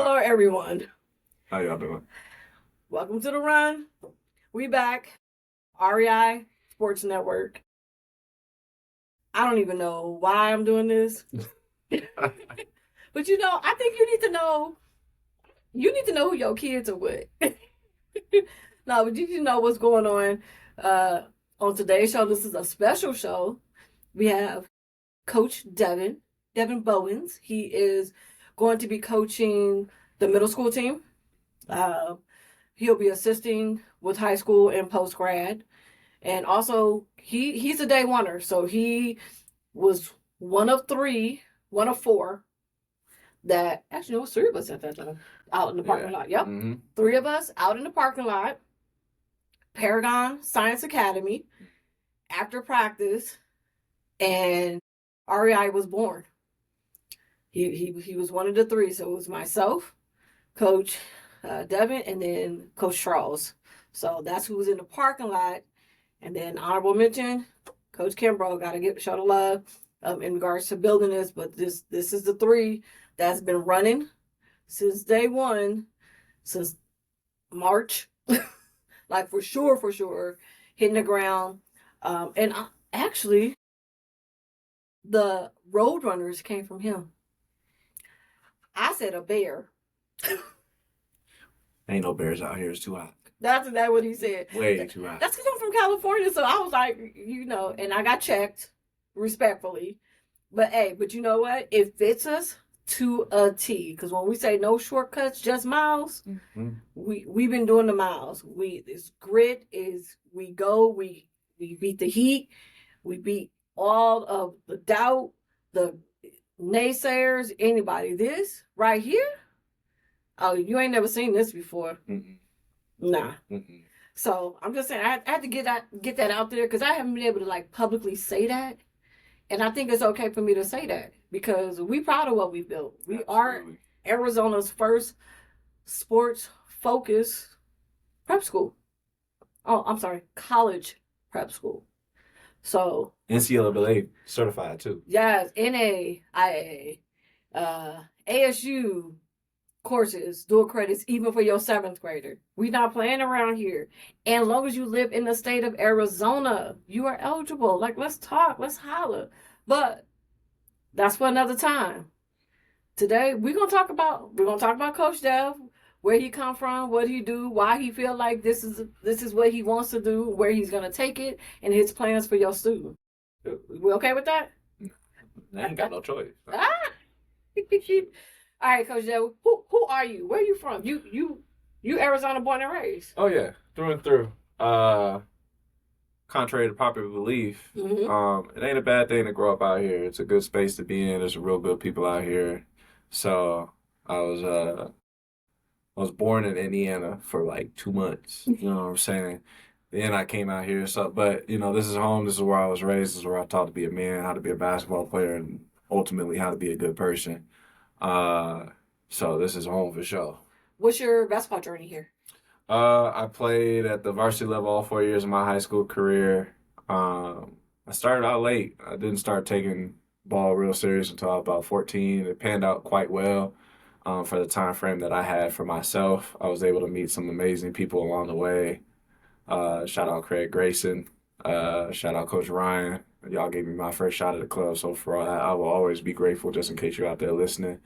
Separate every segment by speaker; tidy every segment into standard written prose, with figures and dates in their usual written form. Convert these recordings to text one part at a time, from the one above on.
Speaker 1: Hello, everyone.
Speaker 2: How y'all doing?
Speaker 1: Welcome to The Run. We back. REI Sports Network. I don't even know why I'm doing this. But I think you need to know who your kids are with. No, but you need to know what's going on today's show. This is a special show. We have Coach Devin Bowens. He is going to be coaching the middle school team. He'll be assisting with high school and post grad, and also he's a day oneer. So he was one of four that actually it was three of us at that time out in the parking lot. Yep, Three of us out in the parking lot. Paragon Science Academy after practice, and REI was born. He was one of the three. So it was myself, Coach Devin, and then Coach Charles. So that's who was in the parking lot. And then honorable mention, Coach Kimbrough, got to show the love in regards to building this. But this is the three that's been running since day one, since March. Like for sure, hitting the ground. And actually, the Roadrunners came from him. I said a bear.
Speaker 2: Ain't no bears out here. It's too hot.
Speaker 1: That's what he said.
Speaker 2: Way too hot.
Speaker 1: That's because I'm from California, so I was like, and I got checked respectfully. But hey, you know what? It fits us to a T. Because when we say no shortcuts, just miles, we've been doing the miles. This grit is we go, we beat the heat, we beat all of the doubt, the naysayers, anybody. This right here. Oh, you ain't never seen this before. Nah. So I'm just saying I had to get that out there because I haven't been able to publicly say that, and I think it's okay for me to say that because we proud of what we built. We are Arizona's first sports focused prep school. Oh, I'm sorry, college prep school. So
Speaker 2: NCAA certified too.
Speaker 1: Yes, NAIA, ASU. Courses, dual credits, even for your 7th grader. We're not playing around here. And as long as you live in the state of Arizona, you are eligible. Let's talk, let's holler. But that's for another time. Today, we're gonna talk about Coach Dev, where he come from, what he do, why he feel like this is what he wants to do, where he's gonna take it, and his plans for your student. We okay with that?
Speaker 2: I ain't got no choice.
Speaker 1: All right, Coach Devin, who are you? Where are you from? You Arizona born and raised.
Speaker 2: Oh yeah, through and through. Contrary to popular belief, it ain't a bad thing to grow up out here. It's a good space to be in. There's some real good people out here. So I was born in Indiana for 2 months. You know what I'm saying? Then I came out here. So, but this is home. This is where I was raised. This is where I taught to be a man, how to be a basketball player, and ultimately how to be a good person. So this is home for sure.
Speaker 1: What's your basketball journey here?
Speaker 2: I played at the varsity level all 4 years of my high school career. I started out late. I didn't start taking ball real serious until I was about 14. It panned out quite well for the time frame that I had for myself. I was able to meet some amazing people along the way. Shout out Craig Grayson. Shout out Coach Ryan. Y'all gave me my first shot at the club, so for all that, I will always be grateful just in case you're out there listening.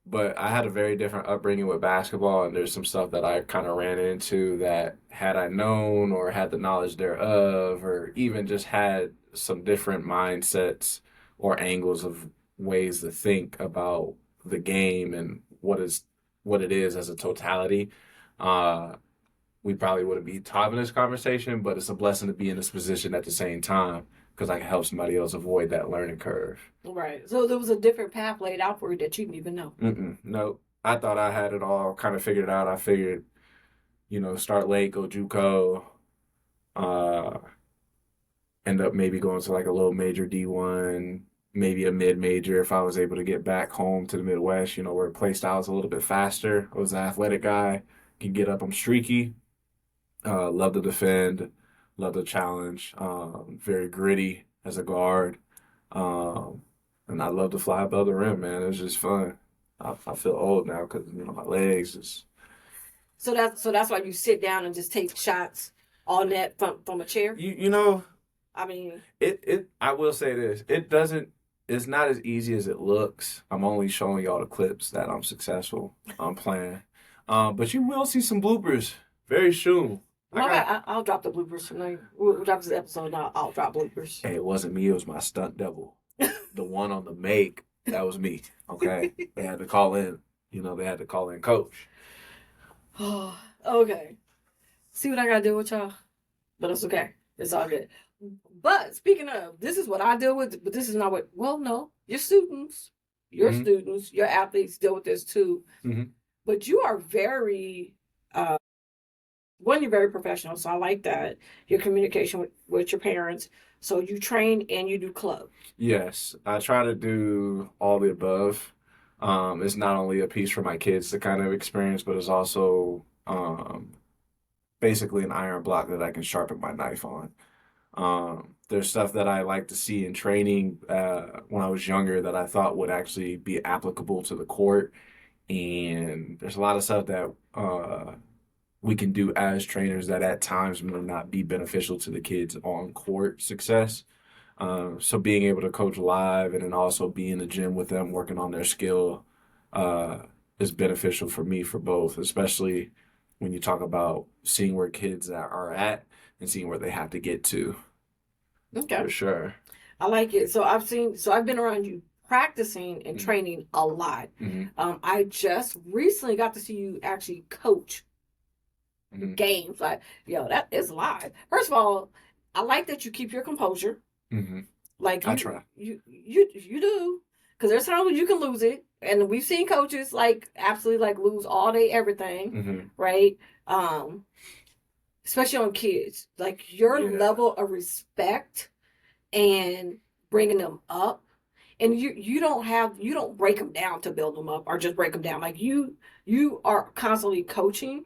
Speaker 2: But I had a very different upbringing with basketball, and there's some stuff that I kind of ran into that had I known or had the knowledge thereof, or even just had some different mindsets or angles of ways to think about the game and what it is as a totality, we probably wouldn't be having this conversation, but it's a blessing to be in this position at the same time because I can help somebody else avoid that learning curve.
Speaker 1: Right. So there was a different path laid out for you that you didn't even know.
Speaker 2: No. I thought I had it all kind of figured out. I figured, start late, go JUCO, end up maybe going to a little major D1, maybe a mid-major if I was able to get back home to the Midwest, where play style is a little bit faster. I was an athletic guy, can get up, I'm streaky. Love to defend, love to challenge, very gritty as a guard. And I love to fly above the rim, man. It was just fun. I feel old now because my legs is.
Speaker 1: So that's why you sit down and just take shots all net from a chair.
Speaker 2: You know.
Speaker 1: I mean,
Speaker 2: I will say this. It's not as easy as it looks. I'm only showing y'all the clips that I'm successful. I'm playing. But you will see some bloopers very soon.
Speaker 1: I'll drop the bloopers tonight. We'll drop this episode and I'll drop bloopers.
Speaker 2: Hey, it wasn't me. It was my stunt double. The one on the make, that was me. Okay. They had to call in. They had to call in coach.
Speaker 1: Oh, okay. See what I got to deal with, y'all? But it's okay. It's all good. But speaking of, this is what I deal with, but this is not what, well, no, your students, your athletes deal with this too.
Speaker 2: Mm-hmm.
Speaker 1: But you are very, you're very professional. So I like that. Your communication with your parents. So you train and you do club.
Speaker 2: Yes. I try to do all the above. It's not only a piece for my kids to kind of experience, but it's also basically an iron block that I can sharpen my knife on. There's stuff that I like to see in training when I was younger that I thought would actually be applicable to the court. And there's a lot of stuff that we can do as trainers that at times may not be beneficial to the kids' on court success. So being able to coach live and then also be in the gym with them working on their skill is beneficial for me for both, especially when you talk about seeing where kids are at and seeing where they have to get to.
Speaker 1: Okay.
Speaker 2: For sure.
Speaker 1: I like it. So I've been around you practicing and training a lot.
Speaker 2: Mm-hmm.
Speaker 1: I just recently got to see you actually coach games. Like, that is live. First of all, I like that you keep your composure.
Speaker 2: Mm-hmm.
Speaker 1: Like
Speaker 2: I try.
Speaker 1: You do. Because there's times when you can lose it. And we've seen coaches absolutely lose all day everything. Right? Especially on kids. Like your level of respect and bringing them up. And you don't break them down to build them up or just break them down. Like you are constantly coaching,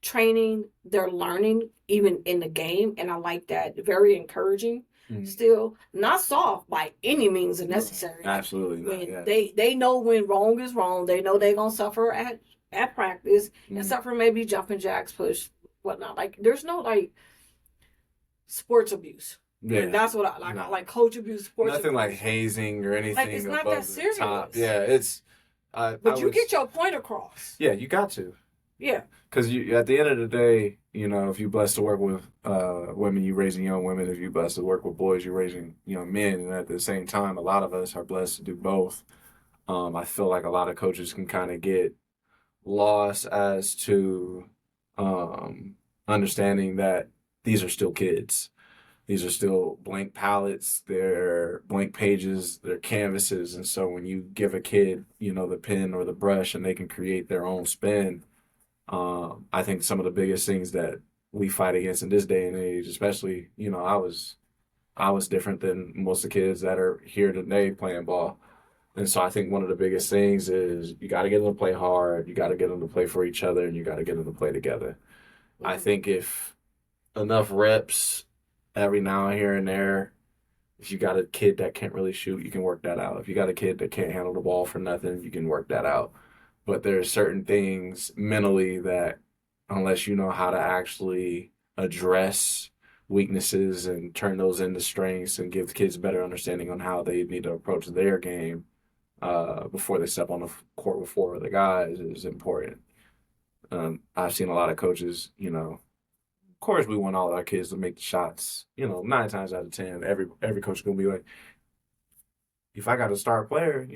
Speaker 1: training, they're learning even in the game. And I like that. Very encouraging. Still not soft by any means necessary.
Speaker 2: Absolutely not.
Speaker 1: They know when wrong is wrong. They know they're gonna suffer at practice and suffer maybe jumping jacks, push, whatnot. Like there's no sports abuse. Yeah, and that's what I like. I like coach abuse, sports.
Speaker 2: Nothing
Speaker 1: abuse.
Speaker 2: Like hazing or anything.
Speaker 1: Like it's not that serious.
Speaker 2: Top. Yeah, it's.
Speaker 1: But you get your point across.
Speaker 2: Yeah, you got to.
Speaker 1: Yeah.
Speaker 2: Because at the end of the day, if you're blessed to work with women, you're raising young women. If you're blessed to work with boys, you're raising young men. And at the same time, a lot of us are blessed to do both. I feel like a lot of coaches can kind of get lost as to understanding that these are still kids. These are still blank palettes. They're blank pages. They're canvases. And so when you give a kid, the pen or the brush and they can create their own spin, I think some of the biggest things that we fight against in this day and age, especially, I was different than most of the kids that are here today playing ball. And so I think one of the biggest things is you got to get them to play hard. You got to get them to play for each other, and you got to get them to play together. Mm-hmm. I think if enough reps every now and here and there, if you got a kid that can't really shoot, you can work that out. If you got a kid that can't handle the ball for nothing, you can work that out. But there's certain things mentally that unless you know how to actually address weaknesses and turn those into strengths and give kids better understanding on how they need to approach their game before they step on the court with four other guys is important. I've seen a lot of coaches, of course we want all our kids to make the shots, 9 times out of 10, every coach is going to be like, if I got a star player,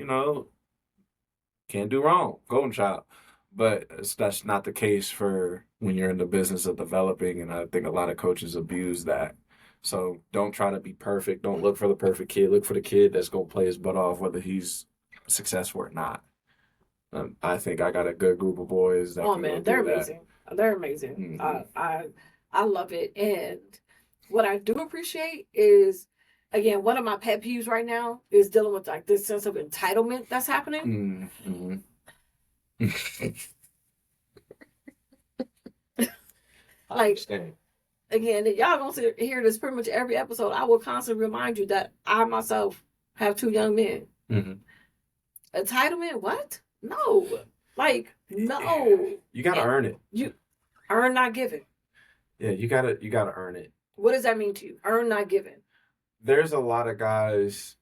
Speaker 2: can't do wrong, golden child. But that's not the case for when you're in the business of developing, and I think a lot of coaches abuse that. So don't try to be perfect. Don't look for the perfect kid. Look for the kid that's going to play his butt off, whether he's successful or not. I think I got a good group of boys that can go
Speaker 1: they're
Speaker 2: do
Speaker 1: amazing.
Speaker 2: That.
Speaker 1: They're amazing.
Speaker 2: Mm-hmm.
Speaker 1: I love it. And what I do appreciate is, again, one of my pet peeves right now is dealing with this sense of entitlement that's happening.
Speaker 2: Mm-hmm.
Speaker 1: Again, y'all gonna hear this pretty much every episode. I will constantly remind you that I myself have 2 young men.
Speaker 2: Mm-hmm.
Speaker 1: Entitlement? What? No. Like, no.
Speaker 2: You gotta earn it.
Speaker 1: You earn, not given.
Speaker 2: Yeah, you gotta earn it.
Speaker 1: What does that mean to you? Earn, not given.
Speaker 2: There's a lot of guys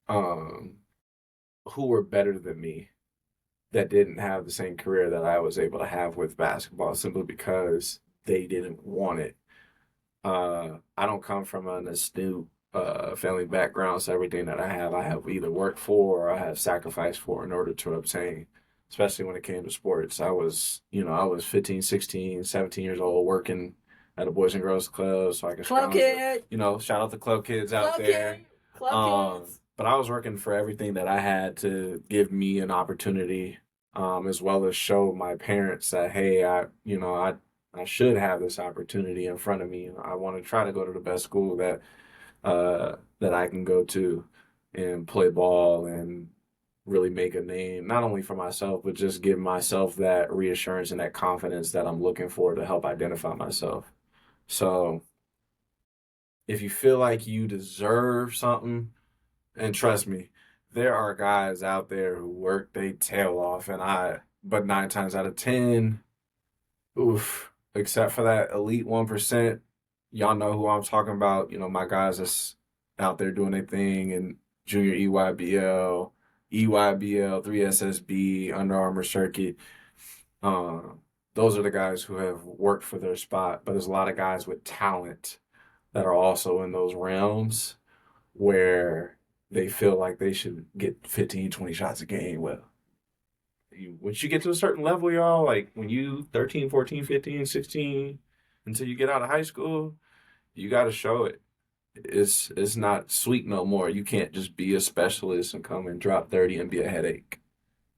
Speaker 2: who were better than me that didn't have the same career that I was able to have with basketball simply because they didn't want it. I don't come from an astute family background, so everything that I have either worked for or I have sacrificed for in order to obtain, especially when it came to sports. I was 15, 16, 17 years old working at a Boys and Girls Club so I could
Speaker 1: Club kid.
Speaker 2: shout out the club kids out
Speaker 1: Club
Speaker 2: there.
Speaker 1: kid. Club kids.
Speaker 2: But I was working for everything that I had to give me an opportunity, as well as show my parents that, hey, I should have this opportunity in front of me. I want to try to go to the best school that I can go to and play ball and really make a name, not only for myself, but just give myself that reassurance and that confidence that I'm looking for to help identify myself. So if you feel like you deserve something, and trust me, there are guys out there who work their tail off, but 9 times out of 10, oof, except for that elite 1%, y'all know who I'm talking about. My guys that's out there doing their thing in junior EYBL, 3SSB, Under Armour circuit. Those are the guys who have worked for their spot, but there's a lot of guys with talent that are also in those realms where they feel like they should get 15, 20 shots a game. Well, once you get to a certain level, y'all, like when you 13, 14, 15, 16, until you get out of high school, you got to show it. It's not sweet no more. You can't just be a specialist and come and drop 30 and be a headache.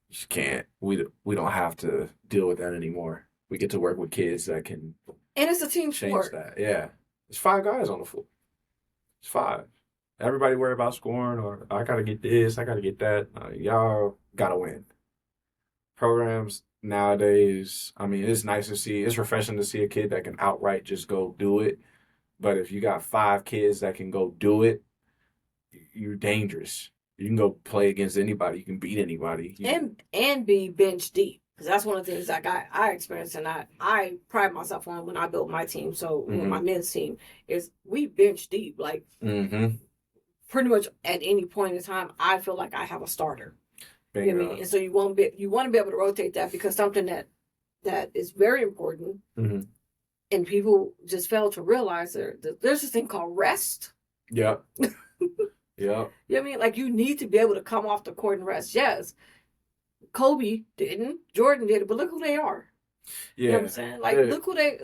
Speaker 2: You just can't. We don't have to deal with that anymore. We get to work with kids that can
Speaker 1: and it's a team
Speaker 2: change
Speaker 1: sport.
Speaker 2: that. Yeah. It's 5 guys on the floor. It's 5. Everybody worry about scoring or I got to get this, I got to get that. Y'all got to win. Programs nowadays, I mean, it's nice to see. It's refreshing to see a kid that can outright just go do it. But if you got 5 kids that can go do it, you're dangerous. You can go play against anybody. You can beat anybody.
Speaker 1: And be bench deep. Because that's one of the things I experienced and I pride myself on when I built my team. So my men's team is we bench deep. Like pretty much at any point in time, I feel like I have a starter. You know what I mean? And so you want to be able to rotate that because something that is very important and people just fail to realize there's this thing called rest.
Speaker 2: Yeah. Yeah.
Speaker 1: You know what I mean? Like you need to be able to come off the court and rest. Yes. Kobe didn't. Jordan did it, but look who they are. Yeah. You know what I'm saying? Like look who they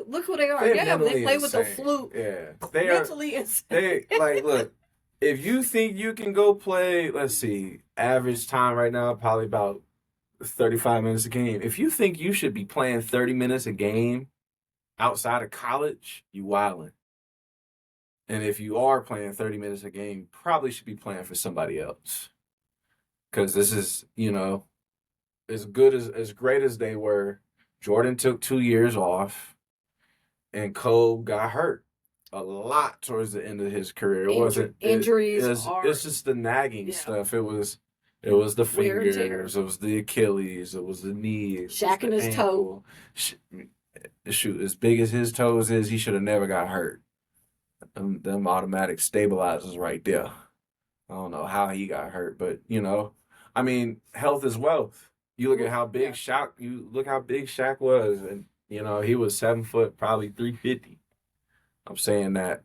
Speaker 1: are. Yeah, they play with the flute.
Speaker 2: Yeah.
Speaker 1: They mentally insane.
Speaker 2: Look, if you think you can go play, let's see, average time right now, probably about 35 minutes a game. If you think you should be playing 30 minutes a game outside of college, you wildin'. And if you are playing 30 minutes a game, you probably should be playing for somebody else. Because this is, as great as they were, Jordan took 2 years off and Kobe got hurt a lot towards the end of his career. It wasn't
Speaker 1: injuries.
Speaker 2: It's just the nagging stuff. It was the fingers, it was the Achilles, it was the knees,
Speaker 1: shacking his toe.
Speaker 2: Shoot, as big as his toes is, he should have never got hurt. Them automatic stabilizers right there. I don't know how he got hurt, but I mean, health is wealth. You look at how big Shaq was, and he was 7 foot, probably 350. I'm saying that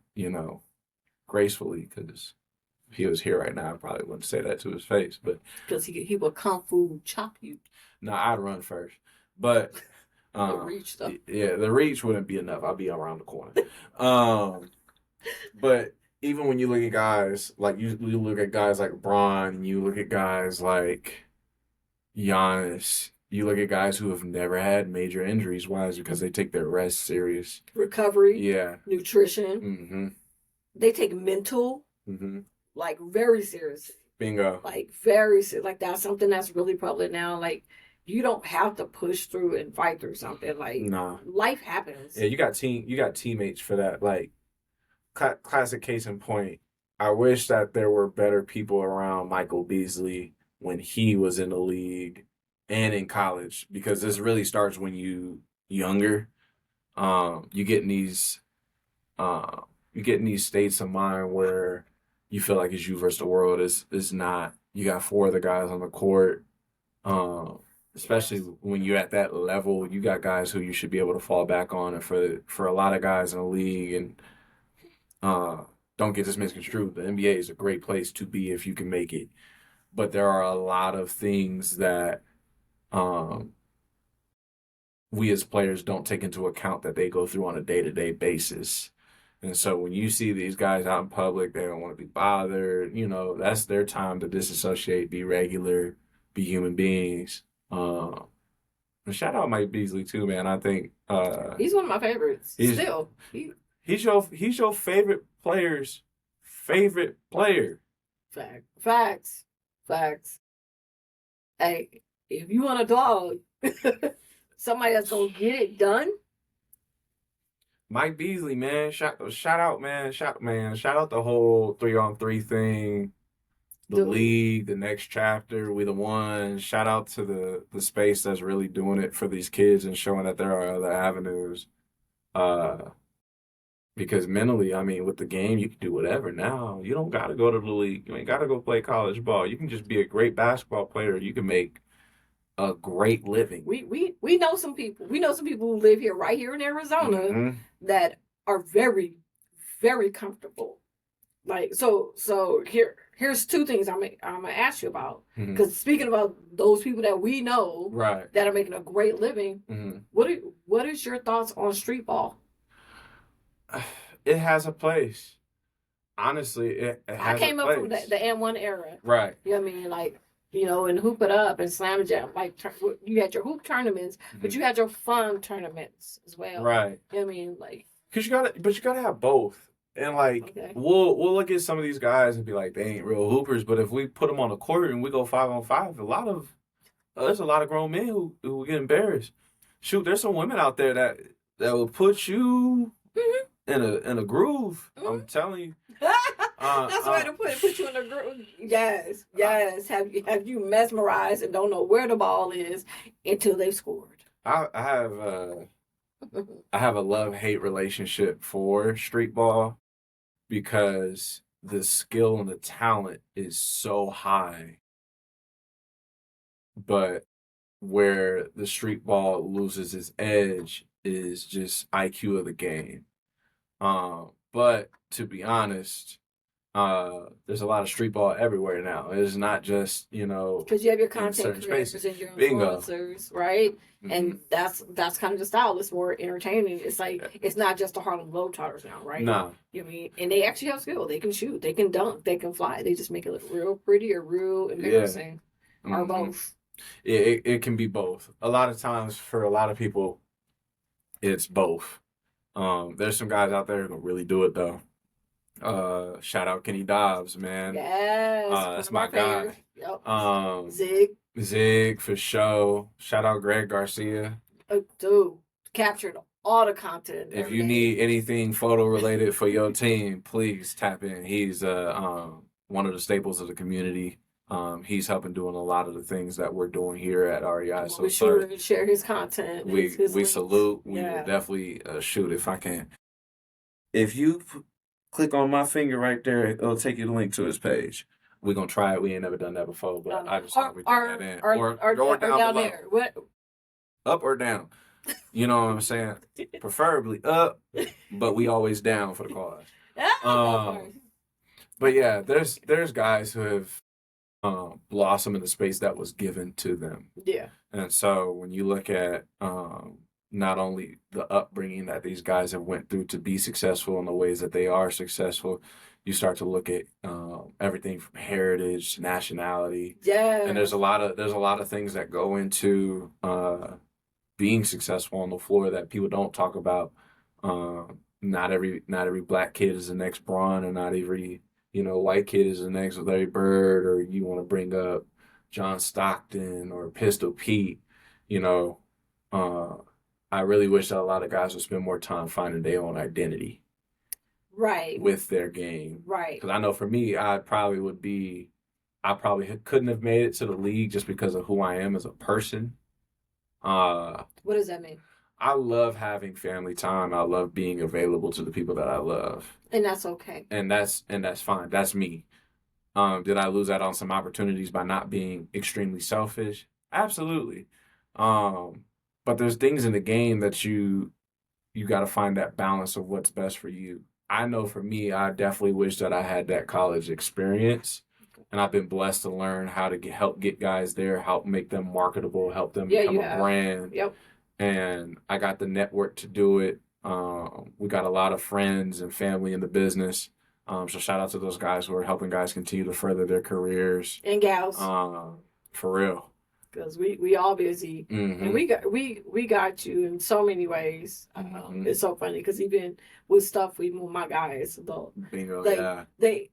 Speaker 2: gracefully because if he was here right now, I probably wouldn't say that to his face, but
Speaker 1: because he would kung fu chop you.
Speaker 2: No, I'd run first, but
Speaker 1: the reach though.
Speaker 2: Yeah, the reach wouldn't be enough. I'll be around the corner. But even when you look at guys like you look at guys like Bron, you look at guys like Giannis, you look at guys who have never had major injuries. Why? Is it because they take their rest serious,
Speaker 1: recovery,
Speaker 2: nutrition.
Speaker 1: nutrition. They take mental, like very seriously.
Speaker 2: Bingo.
Speaker 1: Like very serious. Like that's something that's really prevalent now. Like you don't have to push through and fight through something. Like life happens.
Speaker 2: Yeah, you got teammates for that. Like classic case in point. I wish that there were better people around Michael Beasley when he was in the league and in college, because this really starts when younger. You get in these states of mind where you feel like it's you versus the world. It's not. You got four other guys on the court. Especially when you're at that level, you got guys who you should be able to fall back on. And for a lot of guys in the league, and don't get this misconstrued, the NBA is a great place to be if you can make it. But there are a lot of things that we as players don't take into account that they go through on a day-to-day basis. And so when you see these guys out in public, they don't want to be bothered. That's their time to disassociate, be regular, be human beings. And shout out Mike Beasley too, man. I think
Speaker 1: he's one of my favorites. Still,
Speaker 2: he's your favorite player's favorite player.
Speaker 1: Facts. Hey, if you want a dog, somebody that's gonna get it done.
Speaker 2: Mike Beasley, man. Shout out, man. Shout out the whole 3-on-3 thing. The league, the next chapter, we the ones. Shout out to the space that's really doing it for these kids and showing that there are other avenues. Because mentally, I mean, with the game, you can do whatever now. You don't got to go to the league. You ain't got to go play college ball. You can just be a great basketball player. You can make a great living.
Speaker 1: We know some people. We know some people who live here, right here in Arizona, that are very, very comfortable. Like, so here's two things I'm gonna ask you about. Because speaking about those people that we know,
Speaker 2: right,
Speaker 1: that are making a great living, what is your thoughts on street ball?
Speaker 2: It has a place. Honestly, it has a place. I came up from
Speaker 1: the M1 era.
Speaker 2: Right.
Speaker 1: You know what I mean? Like, and Hoop It Up and Slam Jam. Like, you had your hoop tournaments, but you had your fun tournaments as well.
Speaker 2: Right.
Speaker 1: You know what I mean? Like,
Speaker 2: because you gotta have both. And like, we'll look at some of these guys and be like, they ain't real hoopers. But if we put them on the court and we go 5-on-5, there's a lot of grown men who get embarrassed. Shoot, there's some women out there that will put you in a groove. I'm telling you.
Speaker 1: That's the way to put you in a groove. Yes. Have you mesmerized and don't know where the ball is until they've scored?
Speaker 2: I have a love-hate relationship for street ball, because the skill and the talent is so high. But where the street ball loses its edge is just IQ of the game. But to be honest, there's a lot of street ball everywhere now. It's not just,
Speaker 1: because you have your content creators and your influencers, right? And that's kind of the style. It's more entertaining. It's like, it's not just the Harlem Globetrotters now, right?
Speaker 2: No.
Speaker 1: You know what I mean? And they actually have skill. They can shoot. They can dunk. They can fly. They just make it look real pretty or real embarrassing. Or both.
Speaker 2: It can be both. A lot of times, for a lot of people, it's both. There's some guys out there who can really do it, though. Shout out Kenny Dobbs, man.
Speaker 1: Yes.
Speaker 2: That's my guy.
Speaker 1: Yep.
Speaker 2: Zig for sure. Shout out Greg Garcia.
Speaker 1: Dude, captured all the content.
Speaker 2: If you need anything photo related for your team, please tap in. He's one of the staples of the community. He's helping doing a lot of the things that we're doing here at REI. So
Speaker 1: we sure share his content.
Speaker 2: We salute. We will definitely shoot if I can. If you click on my finger right there, it'll take you the link to his page. We're going to try it. We ain't never done that before, but I just want to put that in. Or down there. What? Up or down. You know what I'm saying? Preferably up, but we always down for the cause. But yeah, there's guys who have blossomed in the space that was given to them.
Speaker 1: Yeah.
Speaker 2: And so when you look at not only the upbringing that these guys have went through to be successful in the ways that they are successful, you start to look at everything from heritage, nationality.
Speaker 1: Yeah.
Speaker 2: And there's a lot of things that go into being successful on the floor that people don't talk about. Not every black kid is the next Braun, and not every white kid is the next Larry Bird, or you want to bring up John Stockton or Pistol Pete. I really wish that a lot of guys would spend more time finding their own identity.
Speaker 1: Right.
Speaker 2: With their game.
Speaker 1: Right.
Speaker 2: Because I know for me, I probably would be I probably couldn't have made it to the league just because of who I am as a person.
Speaker 1: What does that mean?
Speaker 2: I love having family time. I love being available to the people that I love.
Speaker 1: And that's okay.
Speaker 2: And that's fine. That's me. Did I lose out on some opportunities by not being extremely selfish? Absolutely. Um, but there's things in the game that you got to find that balance of what's best for you. I know for me, I definitely wish that I had that college experience, and I've been blessed to learn how to help get guys there, help make them marketable, help them
Speaker 1: Yeah,
Speaker 2: become
Speaker 1: you
Speaker 2: a
Speaker 1: have.
Speaker 2: brand.
Speaker 1: Yep.
Speaker 2: And I got the network to do it. We got a lot of friends and family in the business. So shout out to those guys who are helping guys continue to further their careers.
Speaker 1: And gals.
Speaker 2: For real.
Speaker 1: Because we all busy, and we got you in so many ways. It's so funny because even with stuff we move, my guys, though,
Speaker 2: Bingo,
Speaker 1: they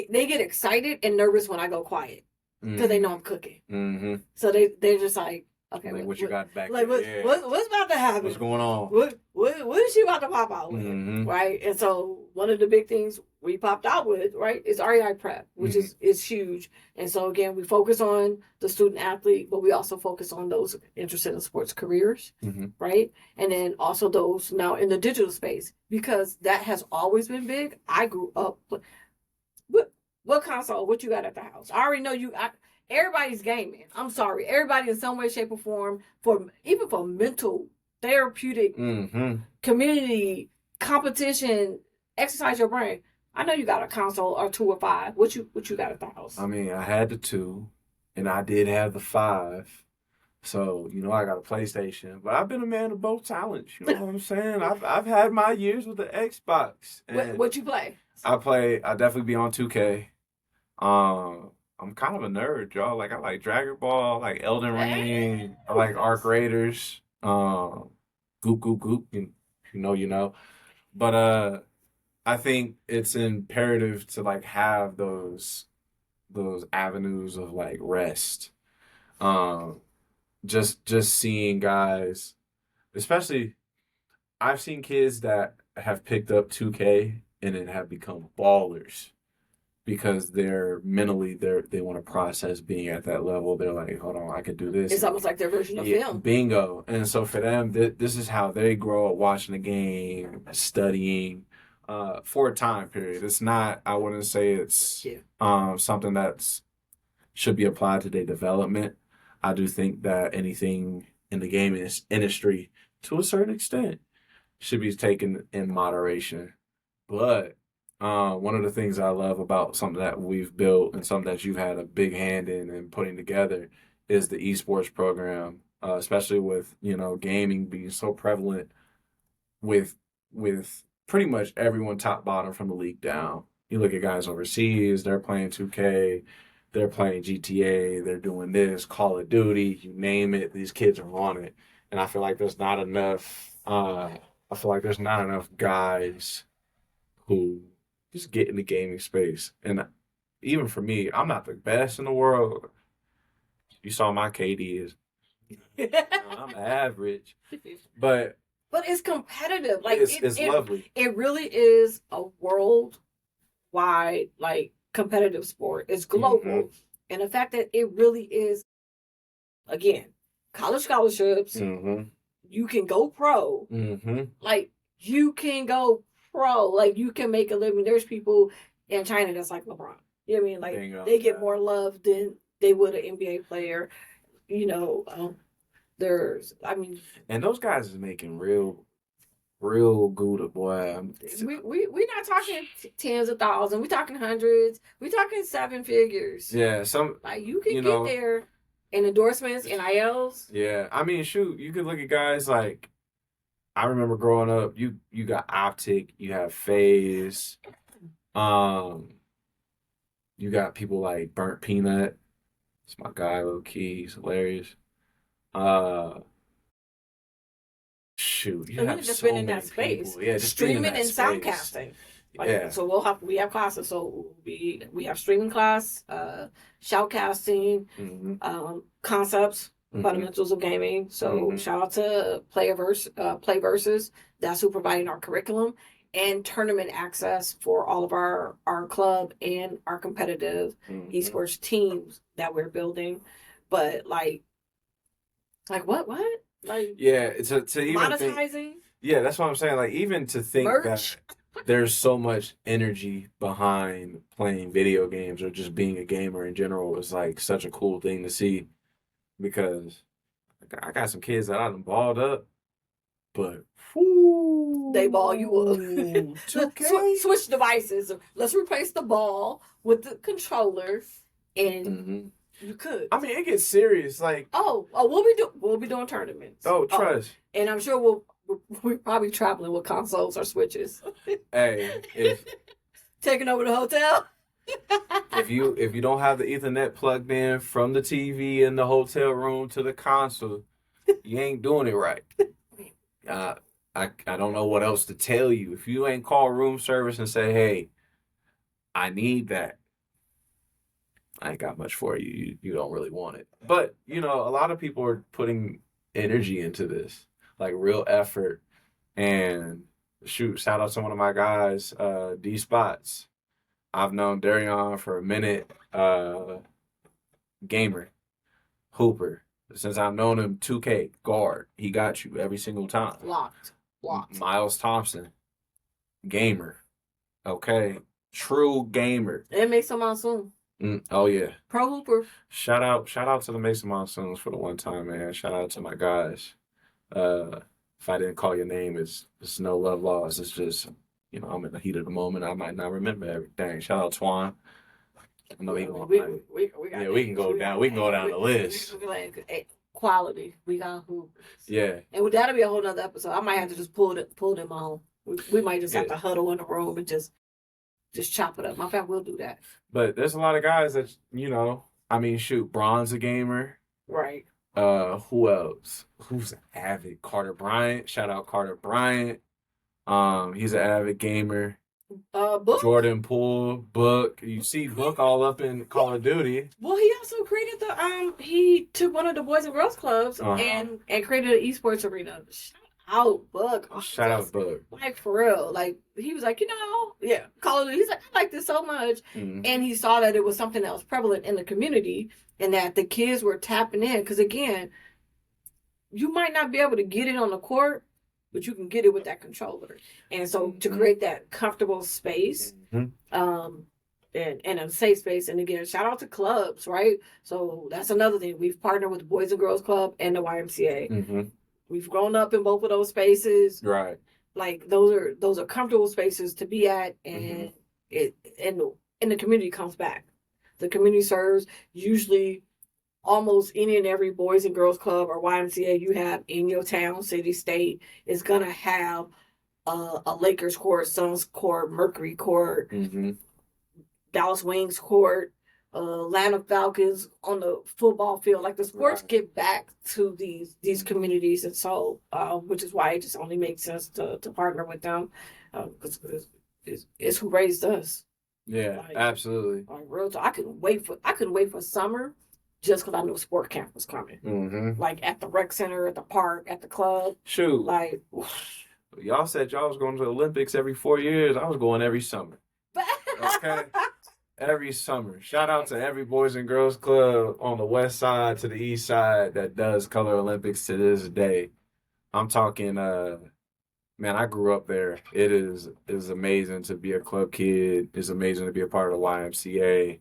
Speaker 1: get excited and nervous when I go quiet because they know I'm cooking. So they're just like, okay,
Speaker 2: like what you got back
Speaker 1: like
Speaker 2: there?
Speaker 1: what's about to happen?
Speaker 2: What's going on?
Speaker 1: What is she about to pop out with? Right? And so one of the big things we popped out with, right, is REI prep, which is huge. And so again, we focus on the student athlete, but we also focus on those interested in sports careers, right? And then also those now in the digital space, because that has always been big. I grew up. What console? What you got at the house? I already know you. Everybody's gaming. I'm sorry. Everybody in some way, shape, or form, even for mental, therapeutic, community, competition, exercise your brain. I know you got a console or 2 or 5. What you got at the house?
Speaker 2: I mean, I had the 2, and I did have the 5. So, I got a PlayStation, but I've been a man of both talents. You know what I'm saying? I've had my years with the Xbox.
Speaker 1: What you play?
Speaker 2: I definitely be on 2K. I'm kind of a nerd, y'all. Like I like Dragon Ball, like Elden Ring, I like Arc Raiders, Goop Goop Goop, you know. But I think it's imperative to like have those avenues of like rest. Just seeing guys, especially I've seen kids that have picked up 2K and then have become ballers because they're mentally they want to process being at that level. They're like, hold on, I could do this.
Speaker 1: It's almost like their version of film.
Speaker 2: Bingo. And so for them, this is how they grow up watching the game, studying for a time period. It's not, I wouldn't say it's something that's should be applied to their development. I do think that anything in the gaming industry, to a certain extent, should be taken in moderation. But one of the things I love about something that we've built and something that you've had a big hand in and putting together is the esports program, especially with gaming being so prevalent with pretty much everyone top bottom from the league down. You look at guys overseas, they're playing 2K, they're playing GTA, they're doing this, Call of Duty, you name it, these kids are on it. And I feel like there's not enough guys who just get in the gaming space. And even for me, I'm not the best in the world. You saw my KD is I'm average. But
Speaker 1: it's competitive. Like
Speaker 2: it's lovely.
Speaker 1: It really is a worldwide competitive sport. It's global. And the fact that it really is, again, college scholarships, you can go pro. Like you can go pro. Like you can make a living. There's people in China that's like LeBron. You know what I mean? Like they get more love than they would an NBA player.
Speaker 2: And those guys is making real good, boy.
Speaker 1: We're not talking tens of thousands. We're talking hundreds. We're talking 7 figures.
Speaker 2: Yeah,
Speaker 1: you can get there in endorsements, NILs.
Speaker 2: Yeah, I mean, shoot, you could look at guys like I remember growing up. You got Optic, you have FaZe, you got people like Burnt Peanut. It's my guy, low key. He's hilarious. Shoot, you have
Speaker 1: just
Speaker 2: so
Speaker 1: been in
Speaker 2: many
Speaker 1: that space.
Speaker 2: people. Yeah, just
Speaker 1: streaming
Speaker 2: and
Speaker 1: soundcasting.
Speaker 2: Yeah.
Speaker 1: So we have classes. So we have streaming class, shoutcasting, concepts, fundamentals of gaming. So shout out to Play Versus. That's who providing our curriculum. and tournament access for all of our club and our competitive esports teams that we're building. But like what? Like,
Speaker 2: yeah, to even
Speaker 1: monetizing.
Speaker 2: Think, yeah, that's what I'm saying. Like, even to think
Speaker 1: merch.
Speaker 2: that there's so much energy behind playing video games or just being a gamer in general is like such a cool thing to see, because I got some kids that I done balled up, but whoo,
Speaker 1: they ball you up.
Speaker 2: 2K?
Speaker 1: Switch devices. Let's replace the ball with the controller, and you could.
Speaker 2: I mean, it gets serious. Like,
Speaker 1: we'll be doing tournaments.
Speaker 2: Oh, trust.
Speaker 1: And I'm sure we're probably traveling with consoles or switches.
Speaker 2: Hey, if
Speaker 1: taking over the hotel.
Speaker 2: if you don't have the Ethernet plugged in from the TV in the hotel room to the console, you ain't doing it right. I don't know what else to tell you. If you ain't call room service and say, hey, I need that, I ain't got much for you. You don't really want it. But, a lot of people are putting energy into this, like real effort. And shout out to one of my guys, D Spots. I've known Darion for a minute, gamer, hooper. Since I've known him, 2K, guard. He got you every single time.
Speaker 1: Locked.
Speaker 2: Miles Thompson, gamer. Okay. True gamer.
Speaker 1: And Mason Monsoon.
Speaker 2: Oh, yeah.
Speaker 1: Pro hooper.
Speaker 2: Shout out to the Mason Monsoons for the one time, man. Shout out to my guys. If I didn't call your name, it's no love lost. It's just, I'm in the heat of the moment. I might not remember everything. Shout out Twan. I know he gonna, we can go down. We can go down the list.
Speaker 1: Quality. We got hoopers.
Speaker 2: Yeah.
Speaker 1: And that'll be a whole nother episode. I might have to just pull them on. We might just have to huddle in the room and just chop it up. My fact, we'll do that.
Speaker 2: But there's a lot of guys that, Braun's a gamer.
Speaker 1: Right.
Speaker 2: Who else? Who's an avid? Carter Bryant. Shout out Carter Bryant. He's an avid gamer.
Speaker 1: Book.
Speaker 2: Jordan Poole, Book. You see Book all up in Call of Duty.
Speaker 1: Well, he also created he took one of the Boys and Girls Clubs and created an esports arena. Shout out Book.
Speaker 2: Shout out Book.
Speaker 1: Like, for real. Like, he was like, Call of Duty. He's like, I like this so much. And he saw that it was something that was prevalent in the community and that the kids were tapping in. Because, again, you might not be able to get it on the court, but you can get it with that controller. And so to create that comfortable space, and a safe space. And again, shout out to clubs, right? So that's another thing. We've partnered with the Boys and Girls Club and the YMCA. We've grown up in both of those spaces.
Speaker 2: Right.
Speaker 1: Like, those are comfortable spaces to be at, and the community comes back. The community serves usually almost any and every Boys and Girls Club or YMCA you have in your town, city, state is going to have a Lakers court, Suns court, Mercury court, Dallas Wings court, Atlanta Falcons on the football field. Like, the sports get back to these communities. And so, which is why it just only makes sense to partner with them, because it's who raised us.
Speaker 2: Yeah, absolutely.
Speaker 1: Like, real talk. I couldn't wait for summer just because I knew sport camp was coming. Like, at the rec center, at the park, at the club.
Speaker 2: Shoot.
Speaker 1: Like,
Speaker 2: y'all said y'all was going to the Olympics every 4 years. I was going every summer. Okay? Every summer. Shout out to every Boys and Girls Club on the west side to the east side that does Color Olympics to this day. I'm talking, man, I grew up there. It is amazing to be a club kid. It's amazing to be a part of the YMCA.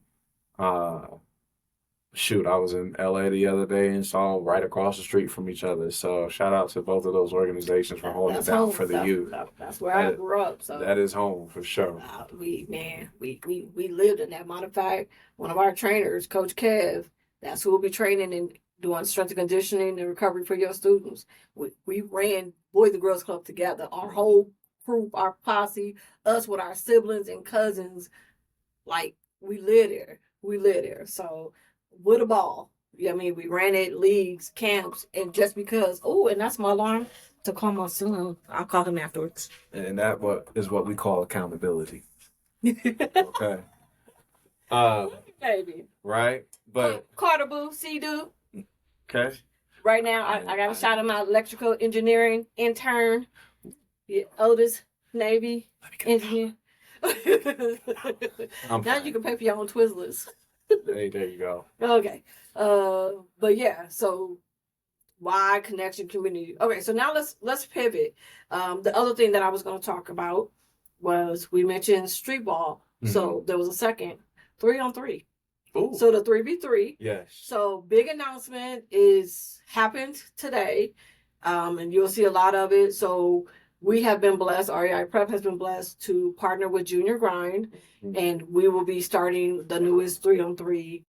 Speaker 2: I was in LA the other day and saw right across the street from each other. So shout out to both of those organizations for holding it down for the youth.
Speaker 1: That's where I grew up. So
Speaker 2: that is home for sure.
Speaker 1: We lived in that. Matter of fact, one of our trainers, Coach Kev, that's who will be training and doing strength and conditioning and recovery for your students. We ran Boys and Girls Club together. Our whole group, our posse, us with our siblings and cousins, like, we lived there. So, with a ball. We ran it, leagues, camps, and just because, and that's my alarm to call my son. I'll call him afterwards.
Speaker 2: And that is what we call accountability. Okay.
Speaker 1: Baby.
Speaker 2: Right? But
Speaker 1: Carter Boo, C-Do.
Speaker 2: Okay.
Speaker 1: Right now, I got to shout him out, electrical engineering intern. Otis. Navy, engineer. Now you can pay for your own Twizzlers.
Speaker 2: Hey, there you go.
Speaker 1: Okay. But yeah, so why connection community? Okay, so now let's pivot. The other thing that I was going to talk about was we mentioned streetball. Mm-hmm. So there was a second 3-on-3. Ooh. So the 3v3.
Speaker 2: Yes.
Speaker 1: So big announcement happened today, and you'll see a lot of it. So we have been blessed. REI Prep has been blessed to partner with Junior Grind, mm-hmm. and we will be starting the newest 3-on-3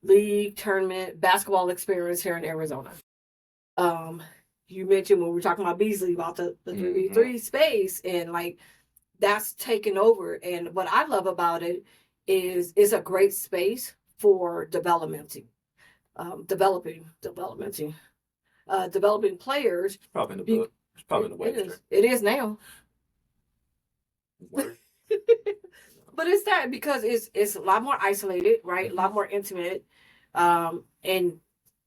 Speaker 1: league tournament basketball experience here in Arizona. You mentioned when we were talking about Beasley about the 3v3 mm-hmm. space, and like that's taken over. And what I love about it is it's a great space for developing players.
Speaker 2: It's probably in the book. It's probably in the website.
Speaker 1: It is now. But it's that because it's a lot more isolated, right? Mm-hmm. A lot more intimate. And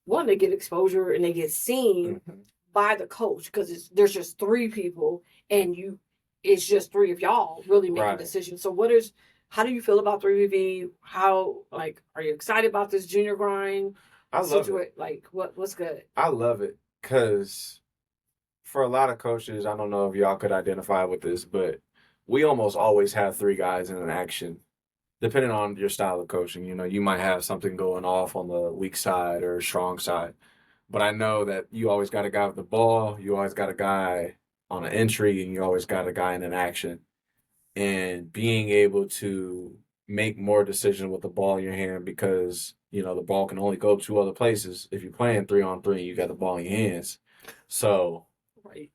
Speaker 1: one, they get exposure and they get seen mm-hmm. by the coach because there's just 3 people and it's just 3 of y'all really making decisions. So how do you feel about 3v3? How, like, are you excited about this Junior Grind?
Speaker 2: I love it.
Speaker 1: Like, what's good?
Speaker 2: I love it because for a lot of coaches, I don't know if y'all could identify with this, but we almost always have 3 guys in an action. Depending on your style of coaching, you might have something going off on the weak side or strong side. But I know that you always got a guy with the ball, you always got a guy on an entry, and you always got a guy in an action. And being able to make more decisions with the ball in your hand because, the ball can only go 2 other places. If you're playing 3-on-3, you got the ball in your hands. So,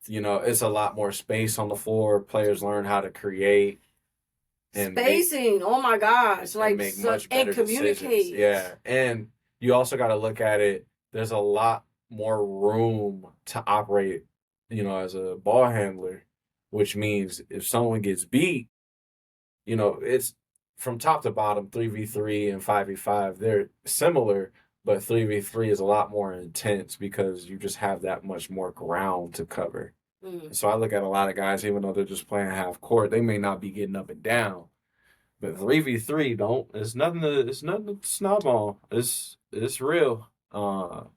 Speaker 2: it's a lot more space on the floor. Players learn how to create.
Speaker 1: And spacing, oh my gosh, like
Speaker 2: make much better
Speaker 1: and communicate.
Speaker 2: Decisions. Yeah, and you also got to look at it. There's a lot more room to operate, as a ball handler, which means if someone gets beat, it's from top to bottom. 3v3 and 5v5, they're similar, but 3v3 is a lot more intense because you just have that much more ground to cover. So I look at a lot of guys, even though they're just playing half court, they may not be getting up and down. But 3v3 it's nothing to snob on. It's real. You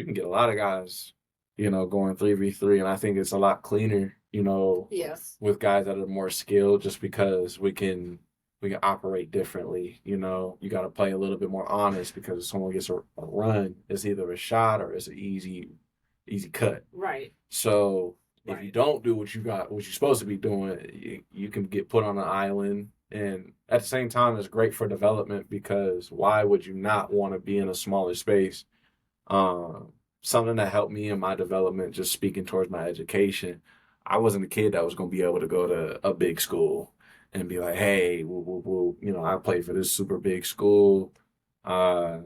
Speaker 2: can get a lot of guys, going 3v3, and I think it's a lot cleaner,
Speaker 1: yes,
Speaker 2: with guys that are more skilled just because we can operate differently. You got to play a little bit more honest because if someone gets a run, it's either a shot or it's an easy cut.
Speaker 1: Right.
Speaker 2: So if you don't do what you're supposed to be doing, you can get put on an island. And at the same time, it's great for development because why would you not want to be in a smaller space? Something that helped me in my development, just speaking towards my education, I wasn't a kid that was going to be able to go to a big school and be like, hey, I played for this super big school, and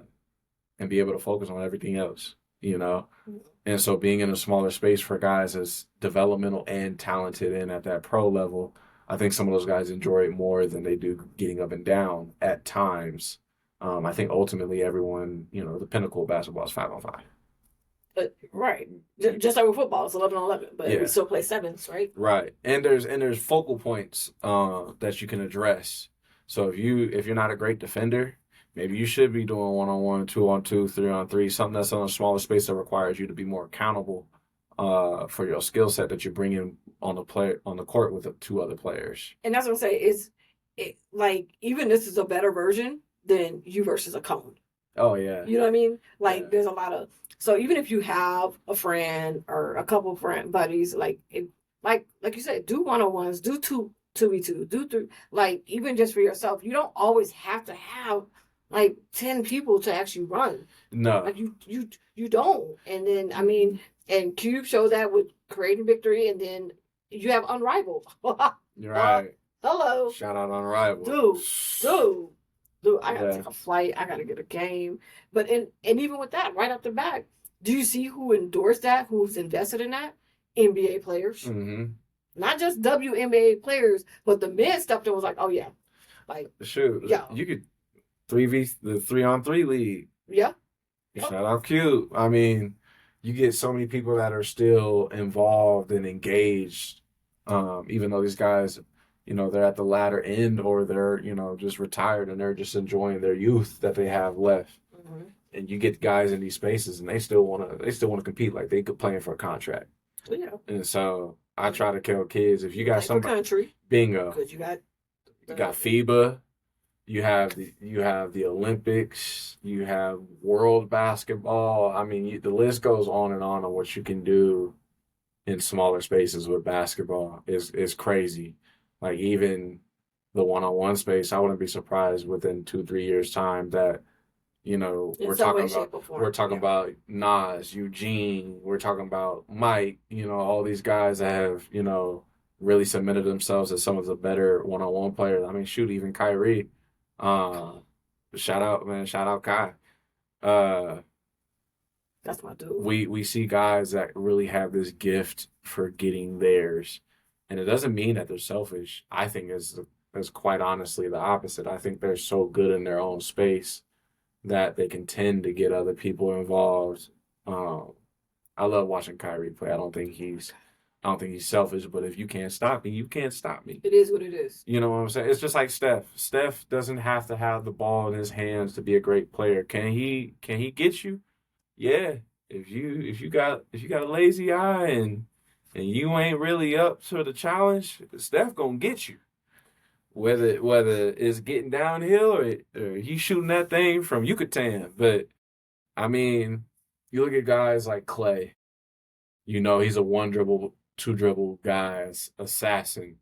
Speaker 2: be able to focus on everything else, And so being in a smaller space for guys as developmental and talented and at that pro level, I think some of those guys enjoy it more than they do getting up and down at times. I think ultimately everyone, the pinnacle of basketball is 5-on-5.
Speaker 1: Right. Just like with football, it's 11-on-11, but we still play 7s, right?
Speaker 2: Right. And there's focal points that you can address. So if you're not a great defender, maybe you should be doing 1-on-1, 2-on-2, 3-on-3, something that's on a smaller space that requires you to be more accountable for your skill set that you're bringing on the court with 2 other players.
Speaker 1: And that's what I'm saying. Like even this is a better version than you versus a cone.
Speaker 2: Oh yeah.
Speaker 1: You know what I mean? Like there's a lot of even if you have a friend or a couple of friend buddies, like you said, do 1-on-1s, do 2v2, do 3. Like even just for yourself, you don't always have to have like 10 people to actually run.
Speaker 2: No.
Speaker 1: Like you don't. And then and Cube showed that with creating victory, and then you have Unrivaled.
Speaker 2: You're right.
Speaker 1: Hello.
Speaker 2: Shout out Unrivaled.
Speaker 1: Dude, I gotta take a flight. I gotta get a game. But and even with that, right off the bat, do you see who endorsed that? Who's invested in that? NBA players.
Speaker 2: Mm-hmm.
Speaker 1: Not just WNBA players, but the men stepped in and was like, oh yeah, like
Speaker 2: shoot, yeah, you could the 3-on-3 league.
Speaker 1: Yeah.
Speaker 2: Shout out Cube. You get so many people that are still involved and engaged Even though these guys, they're at the latter end or they're, just retired and they're just enjoying their youth that they have left.
Speaker 1: Mm-hmm.
Speaker 2: And you get guys in these spaces and they still wanna compete like they could play for a contract.
Speaker 1: Yeah.
Speaker 2: And so I try to tell kids, if you got
Speaker 1: Play for
Speaker 2: somebody,
Speaker 1: country,
Speaker 2: bingo,
Speaker 1: because you got
Speaker 2: FIBA, you have the Olympics, you have world basketball. I mean, the list goes on what you can do in smaller spaces with basketball is crazy. Like even the one-on-one space, I wouldn't be surprised within 2-3 years time that
Speaker 1: in some way, shape, or form.
Speaker 2: we're talking about Nas, Eugene, we're talking about Mike, all these guys that have really submitted themselves as some of the better one-on-one players. I mean, shoot, even Kyrie. Shout out, man, shout out Kai.
Speaker 1: That's my dude.
Speaker 2: We see guys that really have this gift for getting theirs, and it doesn't mean that they're selfish. I think is quite honestly the opposite. I think they're so good in their own space that they can tend to get other people involved. I love watching Kyrie play. I don't think he's selfish, but if you can't stop me, you can't stop me.
Speaker 1: It is what it is.
Speaker 2: You know what I'm saying? It's just like Steph. Steph doesn't have to have the ball in his hands to be a great player. Can he get you? Yeah. If you got a lazy eye and you ain't really up to the challenge, Steph gonna get you. Whether it's getting downhill or he's shooting that thing from Yucatan. But I mean, you look at guys like Clay. He's a one dribble, two dribble guy, assassin.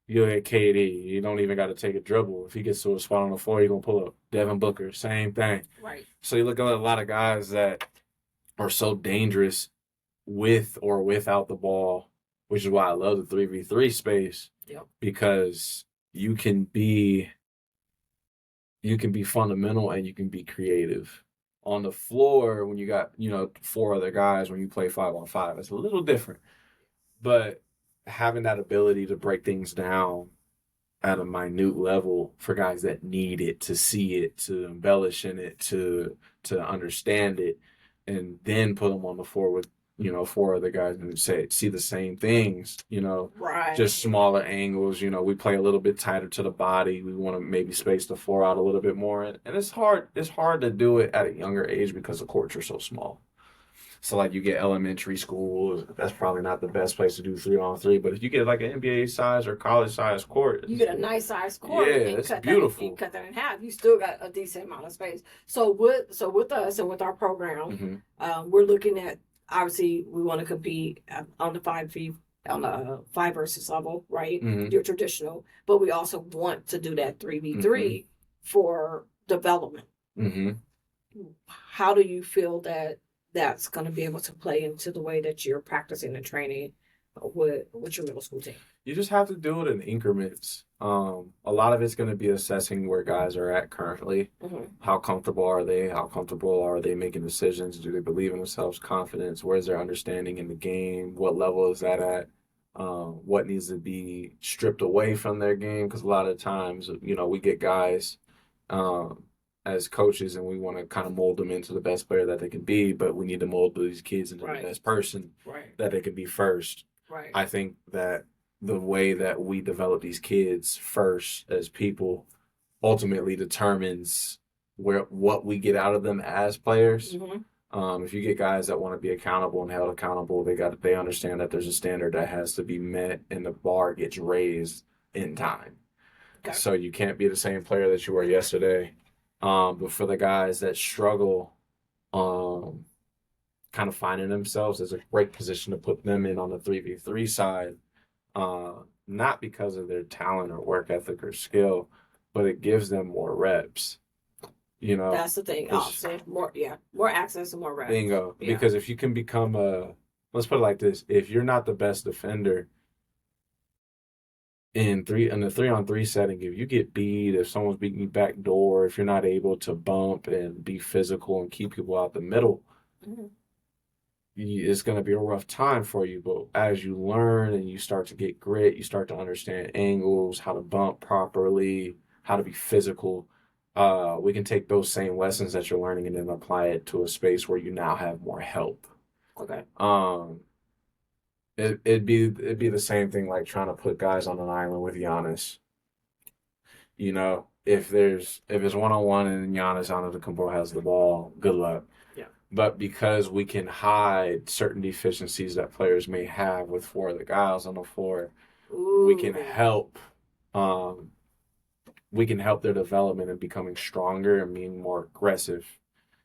Speaker 2: You look at KD, you don't even got to take a dribble. If he gets to a spot on the floor, he's gonna pull up. Devin Booker, same thing.
Speaker 1: Right.
Speaker 2: So you look at a lot of guys that are so dangerous with or without the ball, which is why I love the 3v3 space.
Speaker 1: Yep.
Speaker 2: Because you can be fundamental and you can be creative. On the floor, when you got, 4 other guys, when you play 5-on-5, it's a little different. But having that ability to break things down at a minute level for guys that need it, to see it, to embellish in it, to understand it, and then put them on the floor with 4 other guys and see the same things,
Speaker 1: right.
Speaker 2: Just smaller angles, we play a little bit tighter to the body. We want to maybe space the floor out a little bit more. And it's hard to do it at a younger age because the courts are so small. So like you get elementary school, that's probably not the best place to do 3-on-3. But if you get like an NBA size or college size court,
Speaker 1: you get a nice size court.
Speaker 2: Yeah, it's beautiful.
Speaker 1: You cut that in half. You still got a decent amount of space. So with us and with our program, we're looking at, obviously we want to compete on the 5 versus level, right?
Speaker 2: Mm-hmm.
Speaker 1: Your traditional, but we also want to do that 3v3 for development.
Speaker 2: Mm-hmm.
Speaker 1: How do you feel that that's going to be able to play into the way that you're practicing and training with your middle school team?
Speaker 2: You just have to do it in increments. A lot of it's going to be assessing where guys are at currently.
Speaker 1: Mm-hmm.
Speaker 2: How comfortable are they? How comfortable are they making decisions? Do they believe in themselves? Confidence? Where's their understanding in the game? What level is that at? What needs to be stripped away from their game? Because a lot of times, we get guys as coaches and we want to kind of mold them into the best player that they can be, but we need to mold these kids into the best person that they can be first.
Speaker 1: Right.
Speaker 2: I think that the way that we develop these kids first as people ultimately determines what we get out of them as players.
Speaker 1: Mm-hmm.
Speaker 2: If you get guys that want to be accountable and held accountable, they understand that there's a standard that has to be met and the bar gets raised in time. Okay. So you can't be the same player that you were yesterday. But for the guys that struggle, kind of finding themselves, there's a great position to put them in on the 3v3 side. Not because of their talent or work ethic or skill, but it gives them more reps.
Speaker 1: That's the thing. I'll say more access and more reps.
Speaker 2: Bingo. Yeah. Because if you can become let's put it like this: if you're not the best defender in the 3-on-3 setting, if you get beat, if someone's beating you back door, if you're not able to bump and be physical and keep people out the middle, it's going to be a rough time for you. But as you learn and you start to get grit, you start to understand angles, how to bump properly, how to be physical. We can take those same lessons that you're learning and then apply it to a space where you now have more help.
Speaker 1: Okay.
Speaker 2: It'd be the same thing like trying to put guys on an island with Giannis. You know, if it's 1-on-1 and Giannis Antetokounmpo has the ball, good luck.
Speaker 1: Yeah.
Speaker 2: But because we can hide certain deficiencies that players may have with four other guys on the floor,
Speaker 1: Ooh.
Speaker 2: we can help their development and becoming stronger and being more aggressive.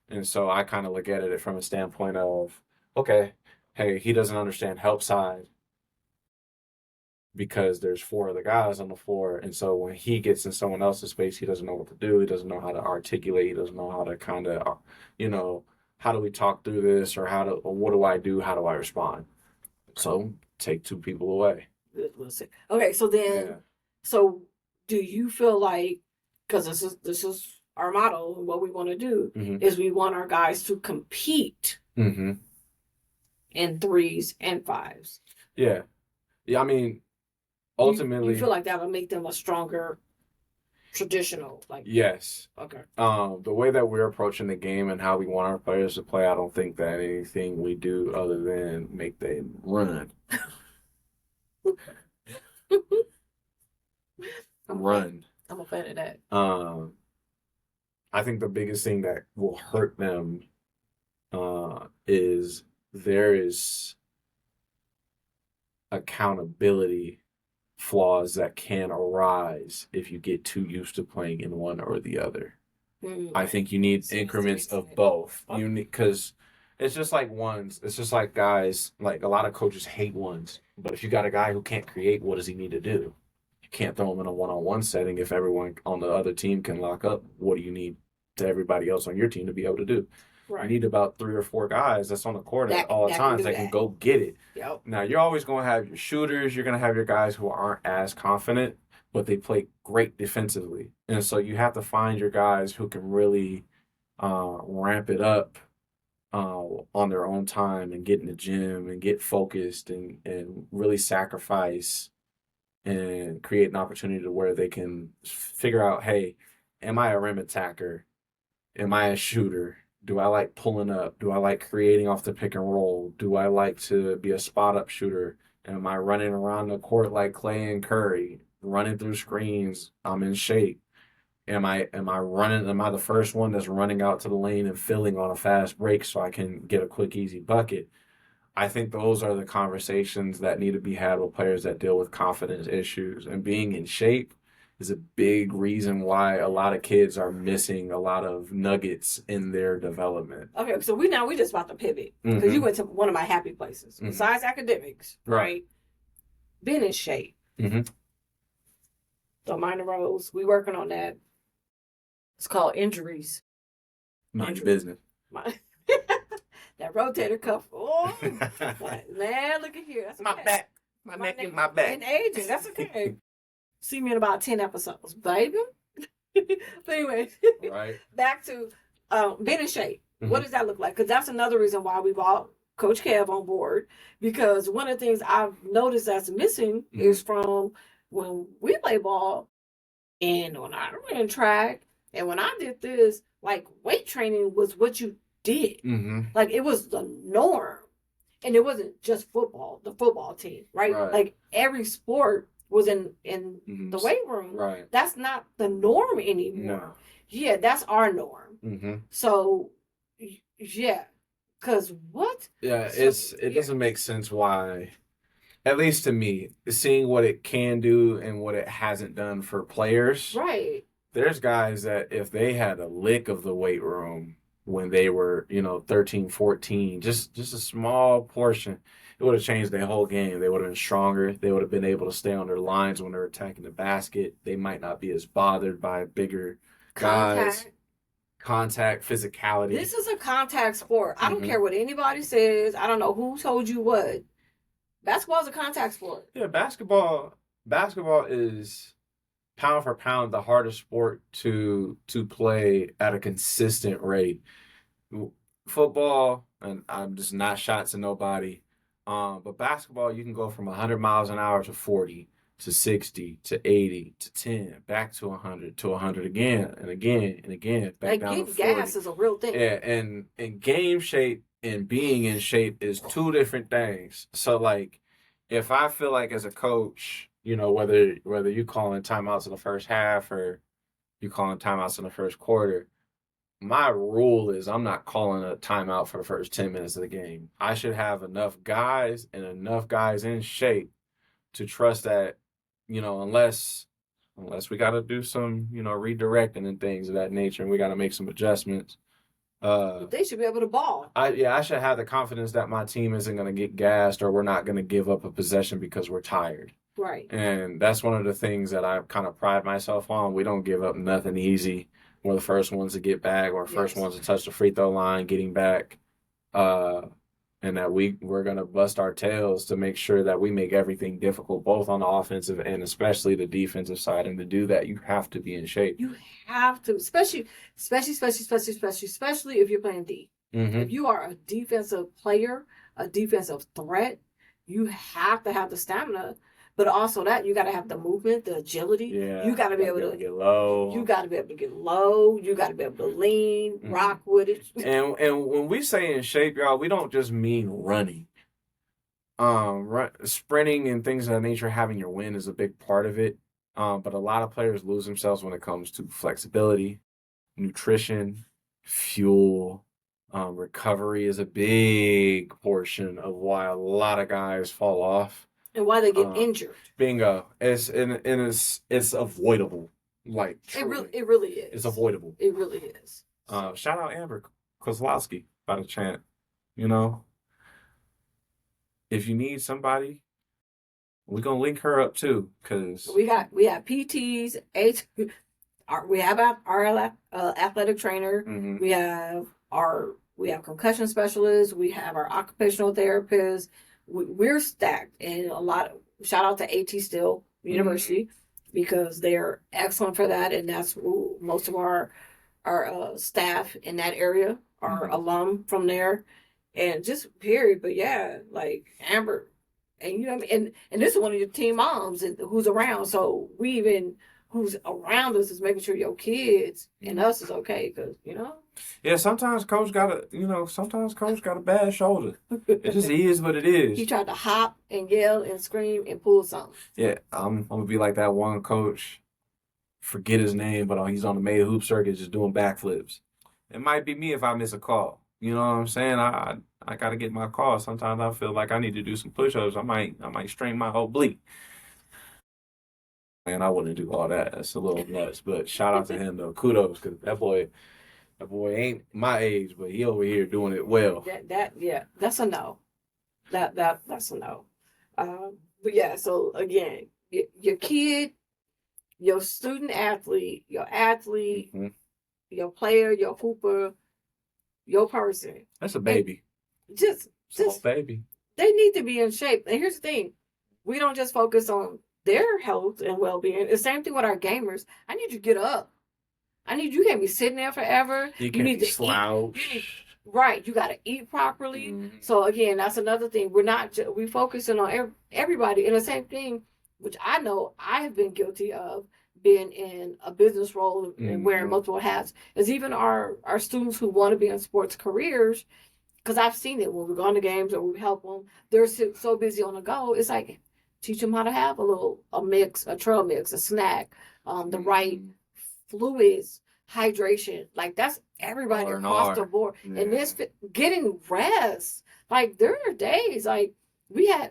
Speaker 2: And so I kind of look at it from a standpoint of, okay, hey, he doesn't understand help side because there's four other guys on the floor. And so when he gets in someone else's space, he doesn't know what to do. He doesn't know how to articulate. He doesn't know how to kind of, how do we talk through this, or what do I do? How do I respond? So take two people away.
Speaker 1: Listen. Okay, so then, so do you feel like, because this is our motto, and what we want to do is we want our guys to compete in 3s and 5s.
Speaker 2: Yeah. I mean, ultimately,
Speaker 1: you feel like that would make them a stronger traditional, like,
Speaker 2: yes.
Speaker 1: Okay.
Speaker 2: The way that we're approaching the game and how we want our players to play, I don't think that anything we do other than make them run. Run.
Speaker 1: I'm a fan of that.
Speaker 2: I think the biggest thing that will hurt them is there is accountability flaws that can arise if you get too used to playing in one or the other. I think you need increments of both. You need, because it's just like ones. It's just like guys, like a lot of coaches hate ones. But if you got a guy who can't create, what does he need to do? You can't throw him in a one-on-one setting if everyone on the other team can lock up. What do you need to everybody else on your team to be able to do? Right. You need about 3 or 4 guys that's on the court at all times that can go get it.
Speaker 1: Yep.
Speaker 2: Now, you're always going to have your shooters. You're going to have your guys who aren't as confident, but they play great defensively. And so you have to find your guys who can really ramp it up on their own time and get in the gym and get focused and really sacrifice and create an opportunity to where they can figure out, hey, am I a rim attacker? Am I a shooter? Do I like pulling up? Do I like creating off the pick and roll? Do I like to be a spot up shooter? Am I running around the court like Clay and Curry, running through screens? I'm in shape. Am I running? Am I the first one that's running out to the lane and filling on a fast break so I can get a quick, easy bucket? I think those are the conversations that need to be had with players that deal with confidence issues. And being in shape is a big reason why a lot of kids are missing a lot of nuggets in their development.
Speaker 1: Okay, so we just about to pivot because you went to one of my happy places besides academics, right? Being in shape. Don't mind the rows. We working on that. It's called injuries.
Speaker 2: Mind your business.
Speaker 1: That rotator cuff. Oh, man, look at here. That's okay.
Speaker 2: My back. My neck and my back.
Speaker 1: And aging. That's okay. See me in about 10 episodes, baby. But anyway,
Speaker 2: right.
Speaker 1: Back to being in shape. What does that look like? Because that's another reason why we brought Coach Kev on board. Because one of the things I've noticed that's missing is from when we play ball and when I ran track and when I did this, like weight training was what you did. Like it was the norm. And it wasn't just football, the football team, right? Like every sport was in the weight room.
Speaker 2: Right.
Speaker 1: That's not the norm anymore.
Speaker 2: No.
Speaker 1: Yeah, that's our norm. So, yeah. Because what?
Speaker 2: Yeah, it doesn't make sense why, at least to me, seeing what it can do and what it hasn't done for players.
Speaker 1: Right.
Speaker 2: There's guys that if they had a lick of the weight room when they were, 13, 14, just a small portion, it would have changed their whole game. They would have been stronger. They would have been able to stay on their lines when they're attacking the basket. They might not be as bothered by bigger guys. Contact, physicality.
Speaker 1: This is a contact sport. I don't care what anybody says. I don't know who told you what. Basketball is a contact sport.
Speaker 2: Yeah, basketball is pound for pound the hardest sport to play at a consistent rate. Football, and I'm just not shots to nobody. But basketball, you can go from 100 miles an hour to 40 to 60 to 80 to 10, back to 100 to 100 again and again and again, back down to 40.
Speaker 1: Gas is a real thing.
Speaker 2: Yeah, and game shape and being in shape is two different things. So, like, if I feel like as a coach, whether you calling timeouts in the first half or you calling timeouts in the first quarter, my rule is I'm not calling a timeout for the first 10 minutes of the game. I should have enough guys and enough guys in shape to trust that, unless we got to do some, redirecting and things of that nature, and we got to make some adjustments.
Speaker 1: They should be able to ball.
Speaker 2: I should have the confidence that my team isn't going to get gassed or we're not going to give up a possession because we're tired.
Speaker 1: Right.
Speaker 2: And that's one of the things that I kind of pride myself on. We don't give up nothing easy. We're the first ones to get back. We're the first ones to touch the free throw line, getting back. And that we're going to bust our tails to make sure that we make everything difficult, both on the offensive and especially the defensive side. And to do that, you have to be in shape.
Speaker 1: You have to, especially if you're playing D.
Speaker 2: Mm-hmm.
Speaker 1: If you are a defensive player, a defensive threat, you have to have the stamina. But also that you got to have the movement, the agility.
Speaker 2: Yeah,
Speaker 1: you got to be able to
Speaker 2: get low.
Speaker 1: You got to be able to get low. You got to be able to lean, rock with it.
Speaker 2: And when we say in shape, y'all, we don't just mean running. Sprinting and things of that nature, having your wind is a big part of it. But a lot of players lose themselves when it comes to flexibility, nutrition, fuel. Recovery is a big portion of why a lot of guys fall off.
Speaker 1: And why they get injured.
Speaker 2: Bingo. It's avoidable. Like truly.
Speaker 1: It really is.
Speaker 2: It's avoidable.
Speaker 1: It really is.
Speaker 2: Shout out Amber Kozlowski by the chant. If you need somebody, we're gonna link her up too. Cause
Speaker 1: we have PTs, we have our athletic trainer.
Speaker 2: Mm-hmm.
Speaker 1: We have concussion specialists. We have our occupational therapists. We're stacked, and shout out to AT Still University because they're excellent for that, and that's who most of our staff in that area are alum from there, and just period. But yeah, like Amber, and you know what I mean, and this is one of your team moms who's around, so who's around us is making sure your kids and us is okay because
Speaker 2: Yeah, sometimes coach got a bad shoulder. It just is what it is.
Speaker 1: He tried to hop and yell and scream and pull something.
Speaker 2: Yeah, I'm gonna be like that one coach. Forget his name, but he's on the made hoop circuit just doing backflips. It might be me if I miss a call. You know what I'm saying? I gotta get my call. Sometimes I feel like I need to do some push-ups. I might strain my oblique. Man, I wouldn't do all that. That's a little nuts. But shout out to him though. Kudos, because that boy ain't my age, but he over here doing it well.
Speaker 1: That's a no. That's a no. But yeah, so again, your kid, your student athlete, your your player, your hooper, your person.
Speaker 2: That's a baby.
Speaker 1: Just
Speaker 2: baby.
Speaker 1: They need to be in shape. And here's the thing: we don't just focus on their health and well-being. The same thing with our gamers. I need you to get up. You can't be sitting there forever.
Speaker 2: You need to slouch.
Speaker 1: Right. You got to eat properly. Mm-hmm. So again, that's another thing. We focusing on everybody. And the same thing, which I know I have been guilty of being in a business role and wearing multiple hats, is even our students who want to be in sports careers, because I've seen it when we go on the games or we help them. They're so busy on the go. It's like, teach them how to have a trail mix, a snack, the right fluids, hydration. Like that's everybody across the board. Yeah. And this getting rest. Like there are days like we had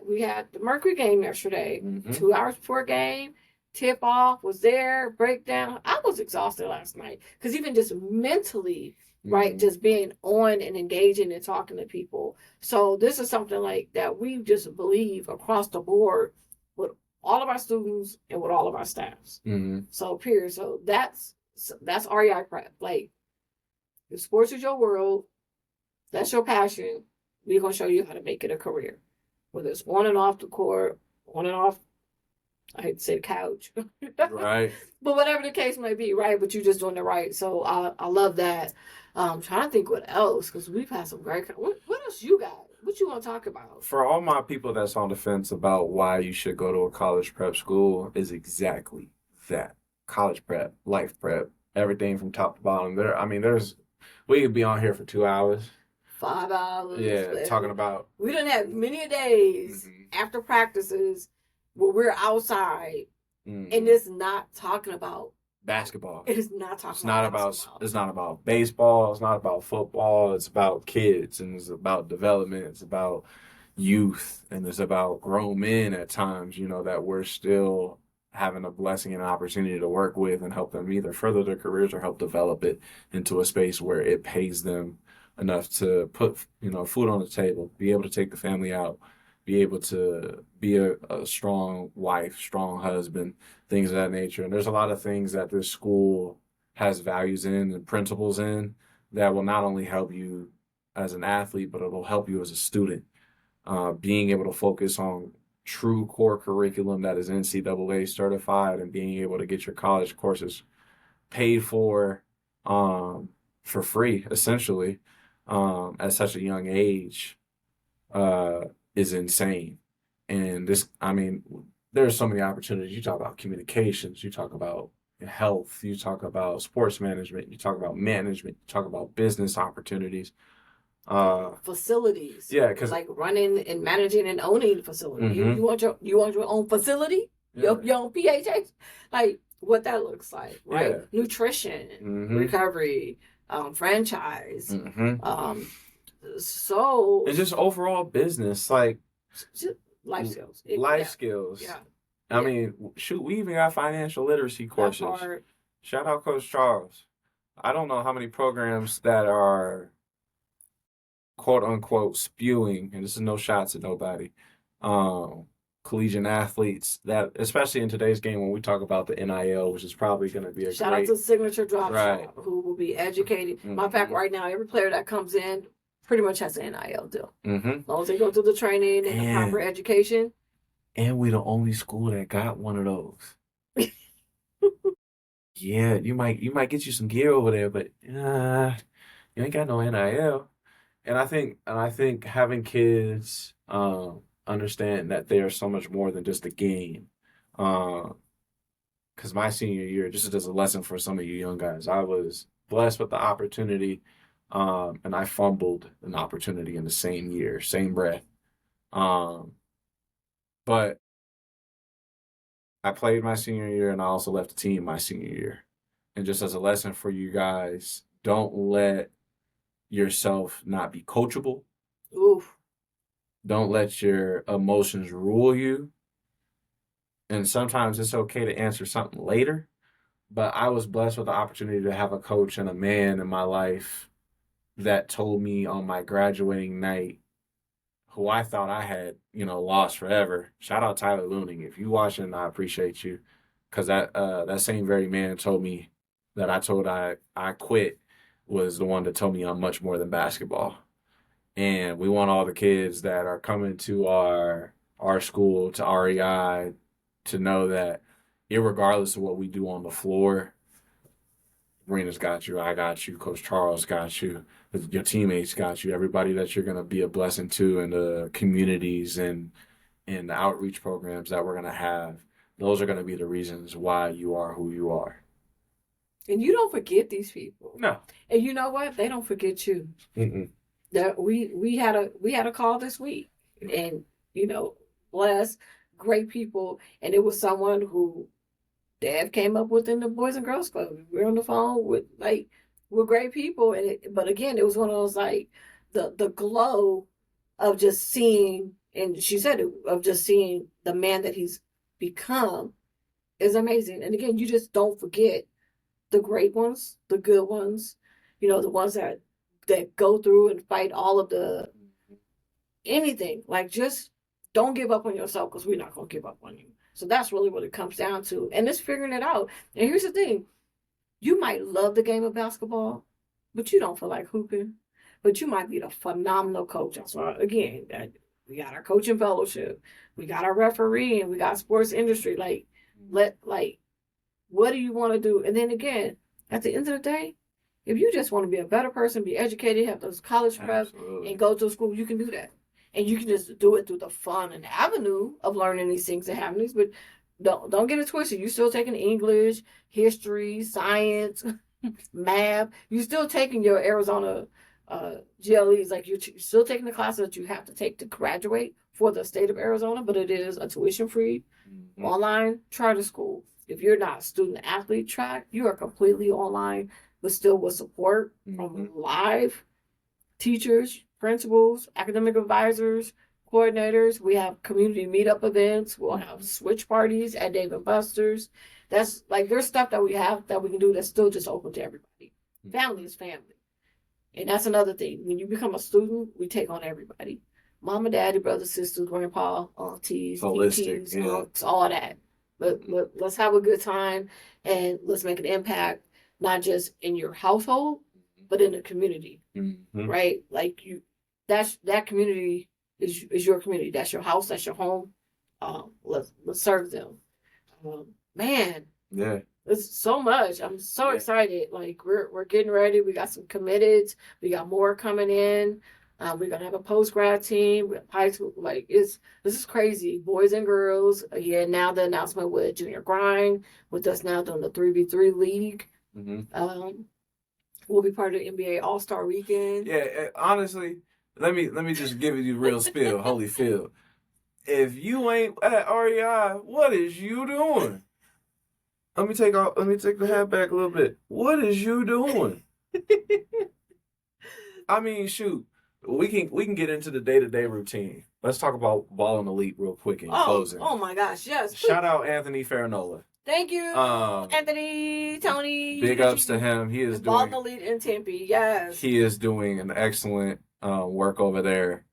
Speaker 1: the Mercury game yesterday, 2 hours before game, tip off was there, breakdown. I was exhausted last night because even just mentally, right, just being on and engaging and talking to people. So this is something like that we just believe across the board with all of our students and with all of our staffs. So period. So that's REI prep. Like, if sports is your world, that's your passion, we're going to show you how to make it a career. Whether it's on and off the court, on and off, I hate to say the couch.
Speaker 2: Right.
Speaker 1: But whatever the case may be, right? But you're just doing it right. So I love that. I'm trying to think what else, because we've had some great... What else you got? What you want to talk about?
Speaker 2: For all my people that's on the fence about why you should go to a college prep school is exactly that. College prep, life prep, everything from top to bottom. We could be on here for 2 hours.
Speaker 1: $5.
Speaker 2: Yeah, talking about.
Speaker 1: We done have many days after practices where we're outside and it's not talking about
Speaker 2: basketball.
Speaker 1: It is not talking about basketball.
Speaker 2: It's not about baseball. It's not about football. It's about kids, and it's about development. It's about youth, and it's about grown men at times, that we're still having a blessing and an opportunity to work with and help them either further their careers or help develop it into a space where it pays them enough to put, food on the table, be able to take the family out, be able to be a strong wife, strong husband, things of that nature. And there's a lot of things that this school has values in and principles in that will not only help you as an athlete, but it'll help you as a student. Being able to focus on true core curriculum that is NCAA certified and being able to get your college courses paid for free, essentially, at such a young age, is insane. And there's so many opportunities. You talk about communications, you talk about health, you talk about sports management, you talk about management, you talk about business opportunities.
Speaker 1: Facilities.
Speaker 2: Yeah, because
Speaker 1: like running and managing and owning facilities. You want your own facility? Yeah. Your own PHH? Like what that looks like, right? Yeah. Nutrition, recovery, franchise. So
Speaker 2: and just overall business, like
Speaker 1: just life skills.
Speaker 2: Skills. Yeah. I mean, shoot, we even got financial literacy courses. Shout out Coach Charles. I don't know how many programs that are quote unquote spewing, and this is no shots at nobody, collegiate athletes that, especially in today's game when we talk about the NIL, which is probably going to be a
Speaker 1: shout out to Signature Drop Shop, who will be educated. Matter of fact, right now, every player that comes in pretty much has an NIL deal. As long as they go through the training and the proper education.
Speaker 2: And we the only school that got one of those. Yeah, you might get you some gear over there, but you ain't got no NIL. And I think having kids understand that they are so much more than just a game. Because my senior year, just as a lesson for some of you young guys, I was blessed with the opportunity, and I fumbled an opportunity in the same year, same breath. But I played my senior year, and I also left the team my senior year. And just as a lesson for you guys, don't let yourself not be coachable.
Speaker 1: Oof.
Speaker 2: Don't let your emotions rule you. And sometimes it's okay to answer something later. But I was blessed with the opportunity to have a coach and a man in my life that told me on my graduating night, who I thought I had, lost forever. Shout out Tyler Looning. If you watching, I appreciate you. Because that same very man told me that I quit was the one that told me I'm much more than basketball. And we want all the kids that are coming to our school, to REI, to know that irregardless of what we do on the floor, Rena's got you, I got you, Coach Charles got you, your teammates got you, everybody that you're going to be a blessing to in the communities and the outreach programs that we're going to have. Those are going to be the reasons why you are who you are.
Speaker 1: And you don't forget these people.
Speaker 2: No.
Speaker 1: And you know what? They don't forget you. That we had a call this week, and bless, great people, and it was someone who Dad came up with in the Boys and Girls Club. We were on the phone with great people, but again, it was one of those the glow of just seeing, and she said it, of just seeing the man that he's become is amazing. And again, you just don't forget the great ones, the good ones, the ones that go through and fight all of the anything. Like, just don't give up on yourself, because we're not going to give up on you. So that's really what it comes down to. And it's figuring it out. And here's the thing. You might love the game of basketball, but you don't feel like hooping. But you might be a phenomenal coach. That's why, again, we got our coaching fellowship. We got our referee, and we got sports industry. What do you want to do? And then again, at the end of the day, if you just want to be a better person, be educated, have those college prep, and go to school, you can do that. And you can just do it through the fun and avenue of learning these things and having these. But don't get it twisted. You're still taking English, history, science, math. You're still taking your Arizona GLEs, like you're still taking the classes that you have to take to graduate for the state of Arizona, but it is a tuition-free online charter school. If you're not student athlete track, you are completely online, but still with support from live teachers, principals, academic advisors, coordinators. We have community meetup events. We'll have switch parties at Dave and Buster's. That's like there's stuff that we have that we can do that's still just open to everybody. Family is family. And that's another thing. When you become a student, we take on everybody. Mama, daddy, brothers, sisters, grandpa, aunties, aunties, aunts, all that. But let's have a good time and let's make an impact, not just in your household, but in the community. Right? Like that community is your community. That's your house, that's your home. Let's serve them. Man.
Speaker 2: Yeah.
Speaker 1: It's so much. I'm so excited. Like we're getting ready. We got some committed. We got more coming in. We're gonna have a post grad team. We have high school. Like this is crazy. Boys and girls. Again, now the announcement with Junior Grind, with us now doing the 3v3 league. We'll be part of the NBA All-Star Weekend.
Speaker 2: Yeah, honestly, let me just give you real spill, Holyfield. If you ain't at REI, what is you doing? Let me take the hat back a little bit. What is you doing? I mean, shoot. We can get into the day-to-day routine. Let's talk about Ball and Elite real quick in closing.
Speaker 1: Oh my gosh, yes.
Speaker 2: Shout out Anthony Farinola.
Speaker 1: Thank you, Anthony, Tony.
Speaker 2: Big ups to him. He is
Speaker 1: Ball and Elite in Tempe, yes.
Speaker 2: He is doing an excellent work over there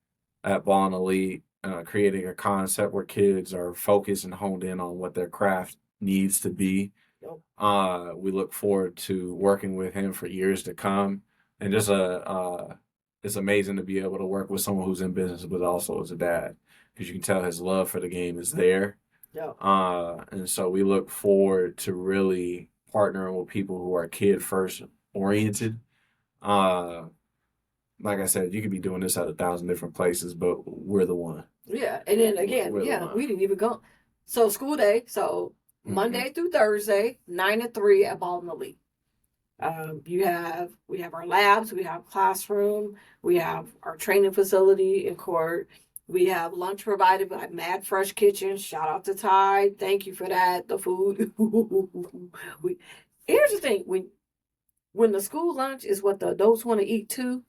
Speaker 2: at Ball and Elite, creating a concept where kids are focused and honed in on what their craft needs to be. We look forward to working with him for years to come, and just it's amazing to be able to work with someone who's in business but also as a dad, because you can tell his love for the game is there. And so we look forward to really partnering with people who are kid first oriented. Like I said, you could be doing this at 1,000 different places, but we're the one.
Speaker 1: Yeah, and then again, we didn't even go. So school day, so Monday through Thursday, 9 to 3 at Ball and Elite. We have our labs, we have classroom, we have our training facility in court. We have lunch provided by Mad Fresh Kitchen. Shout out to Ty. Thank you for that. The food. Here's the thing: when the school lunch is what the adults want to eat too.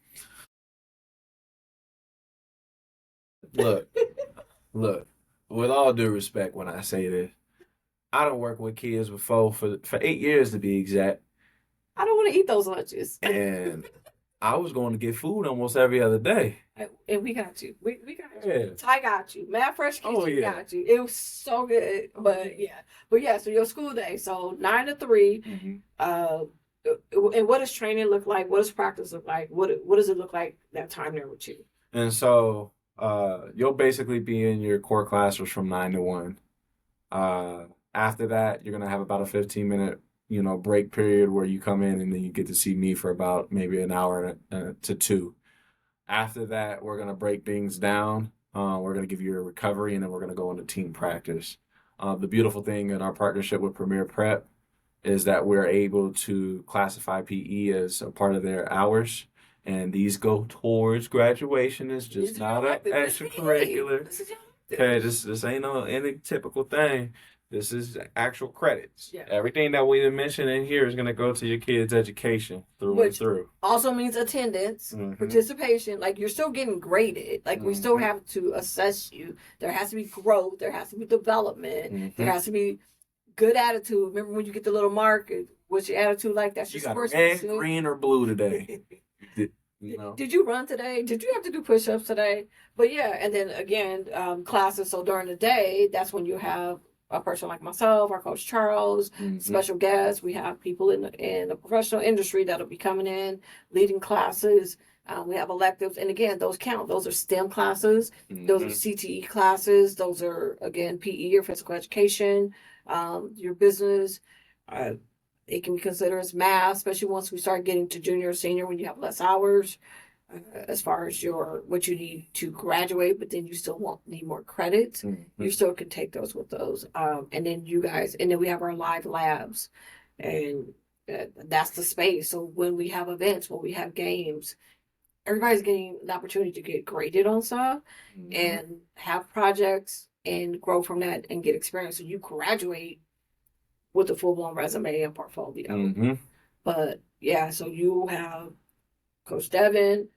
Speaker 2: Look. With all due respect, when I say this, I don't work with kids before for 8 years to be exact.
Speaker 1: I don't want to eat those lunches.
Speaker 2: And I was going to get food almost every other day.
Speaker 1: And we got you. We got you.
Speaker 2: Yeah.
Speaker 1: Ty got you. Mad Fresh Kitchen got you. It was so good. But yeah. So your school day. So 9 to 3. And what does training look like? What does practice look like? What does it look like that time there with you?
Speaker 2: And so you'll basically be in your core classes from 9 to 1. After that, you're going to have about a 15-minute break period where you come in and then you get to see me for about maybe an hour to 2. After that, we're going to break things down. We're going to give you a recovery, and then we're going to go into team practice. The beautiful thing in our partnership with Premier Prep is that we're able to classify PE as a part of their hours, and these go towards graduation. It's just not an extracurricular. Okay, this ain't any typical thing. This is actual credits. Yeah. Everything that we mentioned in here is going to go to your kids' education through and through.
Speaker 1: Also means attendance, participation. Like, you're still getting graded. Like, we still have to assess you. There has to be growth. There has to be development. There has to be good attitude. Remember when you get the little mark? What's your attitude like? That's your sports.
Speaker 2: Red, green, or blue today.
Speaker 1: Did you run today? Did you have to do push-ups today? But yeah, and then again, classes. So during the day, that's when you have a person like myself, our Coach Charles, special guests. We have people in the professional industry that'll be coming in, leading classes. We have electives. And again, those count. Those are STEM classes. Those are CTE classes. Those are, again, PE or physical education, your business. It can be considered as math, especially once we start getting to junior or senior when you have less hours. As far as what you need to graduate, but then you still need more credits. You still can take those with those. And then we have our live labs, and that's the space. So when we have events, when we have games, everybody's getting the opportunity to get graded on stuff and have projects and grow from that and get experience. So you graduate with a full-blown resume and portfolio. But yeah, so you have Coach Devin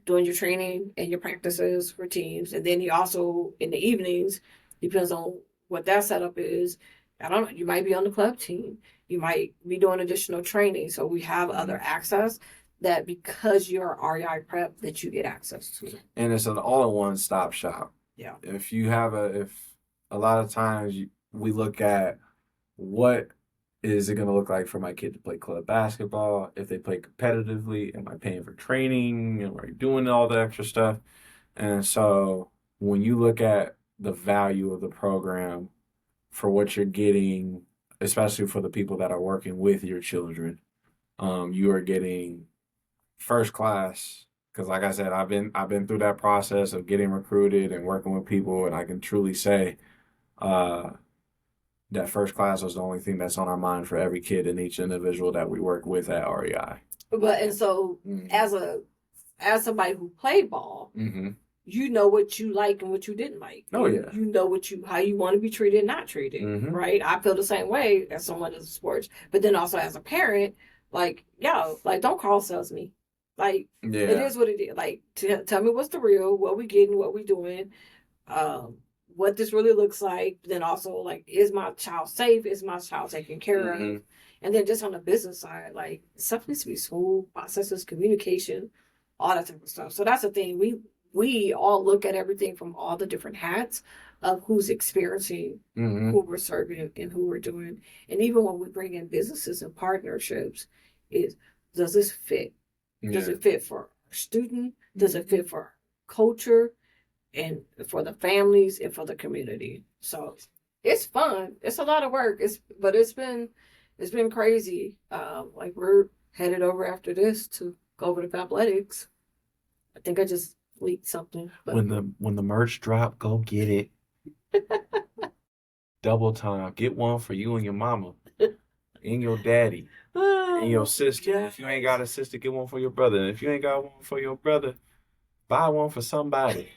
Speaker 1: doing your training and your practices for teams. And then you also, in the evenings, depends on what that setup is. I don't know, you might be on the club team. You might be doing additional training. So we have other access that because you're REI prep that you get access to.
Speaker 2: And it's an all-in-one stop shop.
Speaker 1: Yeah.
Speaker 2: If a lot of times we look at what is it going to look like for my kid to play club basketball? If they play competitively, am I paying for training? Am I doing all the extra stuff? And so when you look at the value of the program for what you're getting, especially for the people that are working with your children, you are getting first class. Because like I said, I've been through that process of getting recruited and working with people, and I can truly say that first class was the only thing that's on our mind for every kid and each individual that we work with at REI.
Speaker 1: But and so as somebody who played ball, you know what you like and what you didn't like.
Speaker 2: Oh yeah.
Speaker 1: You know how you want to be treated and not treated. Right? I feel the same way as someone in sports. But then also as a parent, like, don't cross sales me. Like it is what it is. Like tell me what's the real, what we getting, what we doing. What this really looks like. Then also, like, is my child safe? Is my child taken care of? And then just on the business side, like, stuff needs to be smooth, processes, communication, all that type of stuff. So that's the thing. We all look at everything from all the different hats of who's experiencing, who we're serving, and who we're doing. And even when we bring in businesses and partnerships, does this fit? Does it fit for our student? Does it fit for our culture? And for the families and for the community. So it's fun. It's a lot of work. But it's been crazy. Like we're headed over after this to go over to athletics. I think I just leaked something. But
Speaker 2: when the merch drop, go get it. Double time. Get one for you and your mama. And your daddy. And your sister. Yeah. If you ain't got a sister, get one for your brother. And if you ain't got one for your brother, buy one for somebody.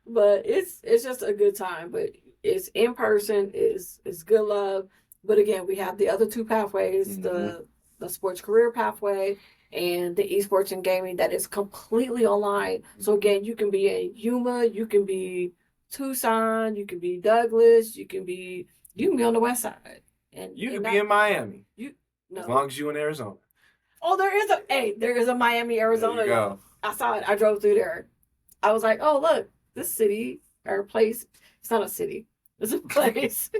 Speaker 1: But it's just a good time. But it's in person, it's good love. But again, we have the other two pathways, the sports career pathway and the esports and gaming that is completely online. So again, you can be in Yuma, you can be Tucson, you can be Douglas, you can be on the west side. And
Speaker 2: you can be in Miami. As long as you're in Arizona.
Speaker 1: Oh, there is a Miami, Arizona.
Speaker 2: There you go.
Speaker 1: I saw it. I drove through there. I was like, oh, look, this city or place, it's not a city. It's a place.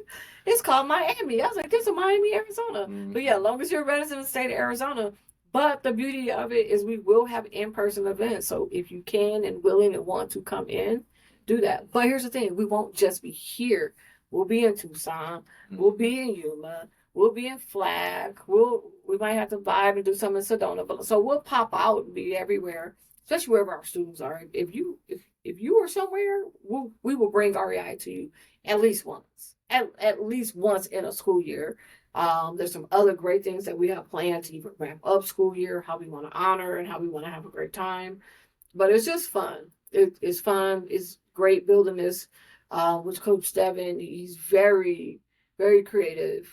Speaker 1: It's called Miami. I was like, there's a Miami, Arizona. But yeah, as long as you're a resident of the state of Arizona. But the beauty of it is we will have in-person events. So if you can and willing and want to come in, do that. But here's the thing. We won't just be here. We'll be in Tucson. We'll be in Yuma. We'll be in Flag. We might have to vibe and do something in Sedona. But so we'll pop out and be everywhere, especially wherever our students are. If you are somewhere, we will bring REI to you at least once. At least once in a school year. There's some other great things that we have planned to even wrap up school year, how we want to honor and how we want to have a great time. But it's just fun. It's fun. It's great building this with Coach Devin. He's very, very creative,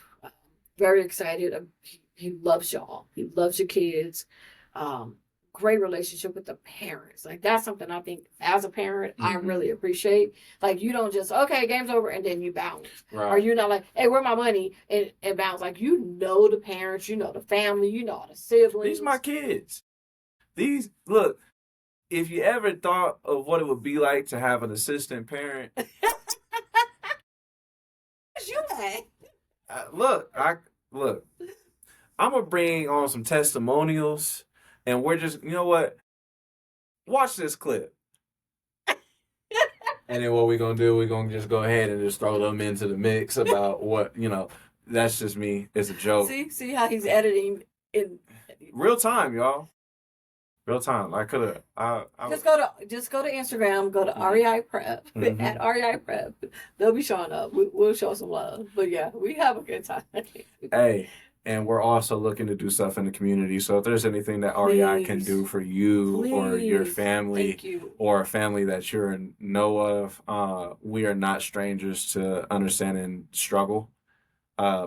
Speaker 1: very excited. He loves y'all. He loves your kids. Great relationship with the parents. Like that's something I think as a parent, I really appreciate. Like you don't just, okay, game's over and then you bounce. Right. Or you're not like, hey, where my money? And bounce. Like you know the parents, you know the family, you know the siblings.
Speaker 2: These are my kids. Look, if you ever thought of what it would be like to have an assistant parent.
Speaker 1: You
Speaker 2: look, I'm going to bring on some testimonials. And we're just, you know what? Watch this clip. And then what we're going to do, we're going to just go ahead and just throw them into the mix about what, that's just me. It's a joke.
Speaker 1: See how he's editing in
Speaker 2: real time, y'all. Real time. I could have.
Speaker 1: Just go to Instagram, go to REI Prep, at REI Prep. They'll be showing up. We'll show some love. But yeah, we have a good time.
Speaker 2: Hey. And we're also looking to do stuff in the community. So if there's anything that REI can do for you or your family or a family that you're in know of, we are not strangers to understanding struggle.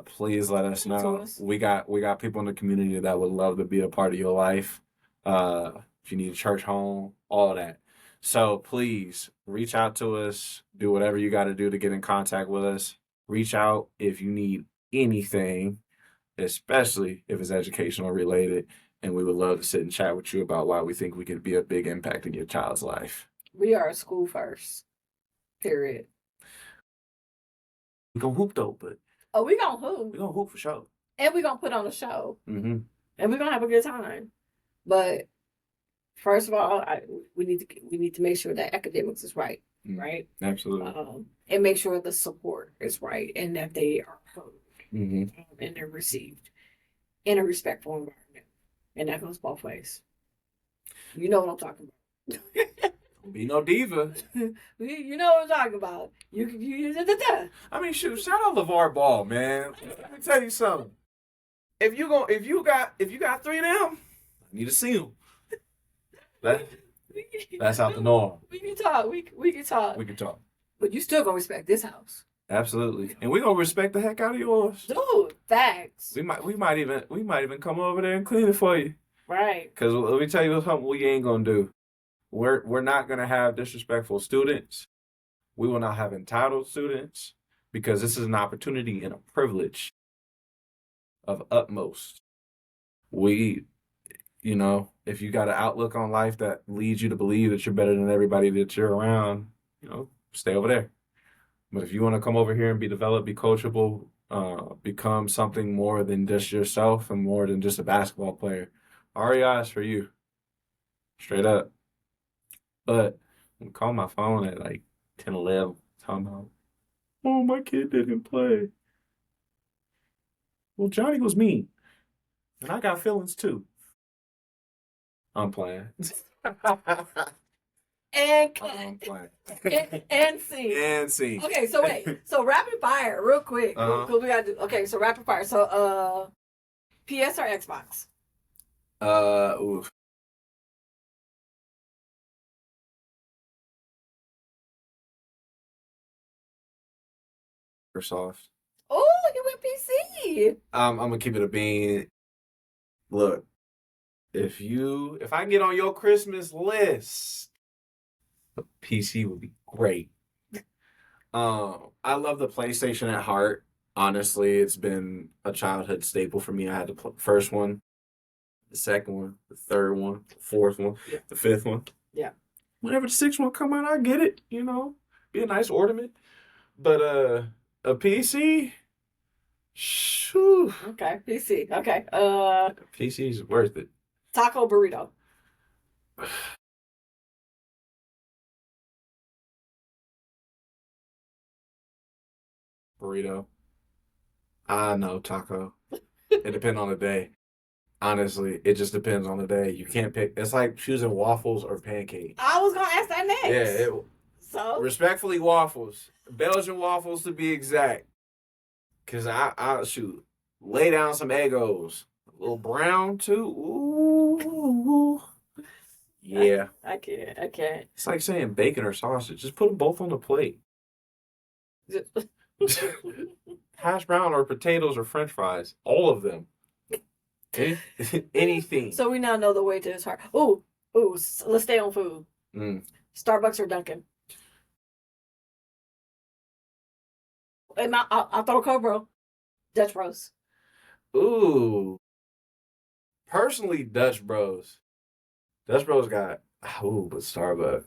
Speaker 2: Please let us know. We got people in the community that would love to be a part of your life. If you need a church home, all that. So please reach out to us. Do whatever you got to do to get in contact with us. Reach out if you need anything, especially if it's educational related. And we would love to sit and chat with you about why we think we could be a big impact in your child's life.
Speaker 1: We are a school first. Period.
Speaker 2: We gonna hoop though, but
Speaker 1: we gonna hoop.
Speaker 2: We gonna hoop for sure.
Speaker 1: And we gonna put on a show.
Speaker 2: Mm-hmm.
Speaker 1: And we're gonna have a good time. But first of all, we need to make sure that academics is right, right?
Speaker 2: Absolutely.
Speaker 1: And make sure the support is right and that they are heard
Speaker 2: and
Speaker 1: they're received in a respectful environment. And that goes both ways. You know what I'm talking about.
Speaker 2: Be no diva.
Speaker 1: You know what I'm talking about.
Speaker 2: I mean, shoot, shout out LeVar Ball, man. Let me tell you something. If you got 3 of them, I need to see them. That's out the norm.
Speaker 1: We can talk. We can talk.
Speaker 2: We can talk.
Speaker 1: But you still gonna respect this house.
Speaker 2: Absolutely, and we're gonna respect the heck out of yours.
Speaker 1: Dude, facts.
Speaker 2: We might even come over there and clean it for you.
Speaker 1: Right.
Speaker 2: Because let me tell you something we ain't gonna do. We're not gonna have disrespectful students. We will not have entitled students because this is an opportunity and a privilege of utmost. If you got an outlook on life that leads you to believe that you're better than everybody that you're around, stay over there. But if you want to come over here and be developed, be coachable, become something more than just yourself and more than just a basketball player, REI is for you. Straight up. But I'm calling my phone at like 10, 11, talking about, oh, my kid didn't play. Well, Johnny was mean. And I got feelings too. I'm playing.
Speaker 1: And scene.
Speaker 2: And scene.
Speaker 1: Okay, so wait. So rapid fire, real quick. We gotta do. Okay, so rapid fire. So PS or Xbox?
Speaker 2: Oof. Microsoft.
Speaker 1: Oh, you went PC.
Speaker 2: I'm gonna keep it a bean. Look, if I get on your Christmas list, a PC would be great. I love the PlayStation at heart. Honestly, it's been a childhood staple for me. I had the first one, the second one, the third one, the fourth one, the fifth one.
Speaker 1: Yeah.
Speaker 2: Whenever the sixth one come out, I get it. Be a nice ornament. But a PC. Shoo.
Speaker 1: Okay, PC. Okay.
Speaker 2: PC is worth it.
Speaker 1: Taco burrito.
Speaker 2: Burrito. I know taco. It depends on the day. Honestly, it just depends on the day. You can't pick. It's like choosing waffles or pancakes.
Speaker 1: I was gonna ask that next.
Speaker 2: Yeah.
Speaker 1: So
Speaker 2: respectfully, waffles. Belgian waffles to be exact. Cause I shoot. Lay down some Eggos. A little brown too. Ooh. Yeah.
Speaker 1: I can't.
Speaker 2: It's like saying bacon or sausage. Just put them both on the plate. Hash brown or potatoes or French fries. All of them. Anything.
Speaker 1: So we now know the way to his heart. Ooh. Let's stay on food. Starbucks or Dunkin'? And I'll throw a cold bro. Dutch Bros.
Speaker 2: Ooh. Personally, Dutch Bros. Dutch Bros got, but Starbucks.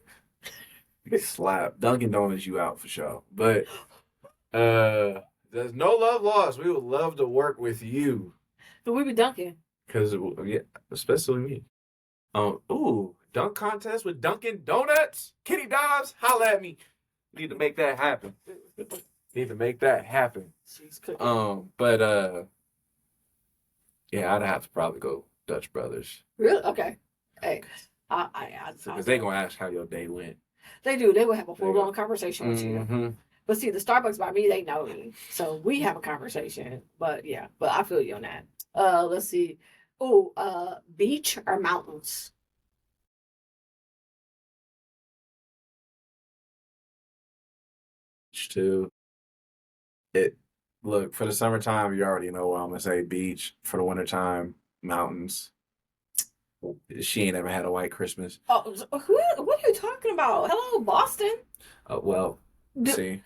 Speaker 2: Slap. Dunkin' Donuts you out for sure. But there's no love lost. We would love to work with you.
Speaker 1: But we be dunking.
Speaker 2: Because, especially me. Dunk contest with Dunkin' Donuts? Kitty Dobbs, holla at me. Need to make that happen.
Speaker 1: She's cooking.
Speaker 2: I'd have to probably go Dutch Brothers.
Speaker 1: Really? Okay. Hey,
Speaker 2: Because they gonna ask how your day went.
Speaker 1: They do. They will have a full-blown conversation with you. But see, the Starbucks by me, they know me. So we have a conversation. But I feel you on that. Let's see. Oh, beach or mountains?
Speaker 2: Too. It look for the summertime. You already know what I'm gonna say. Beach. For the wintertime, mountains. She ain't ever had a white Christmas.
Speaker 1: Oh, what are you talking about? Hello, Boston.
Speaker 2: Well,
Speaker 1: D-
Speaker 2: see,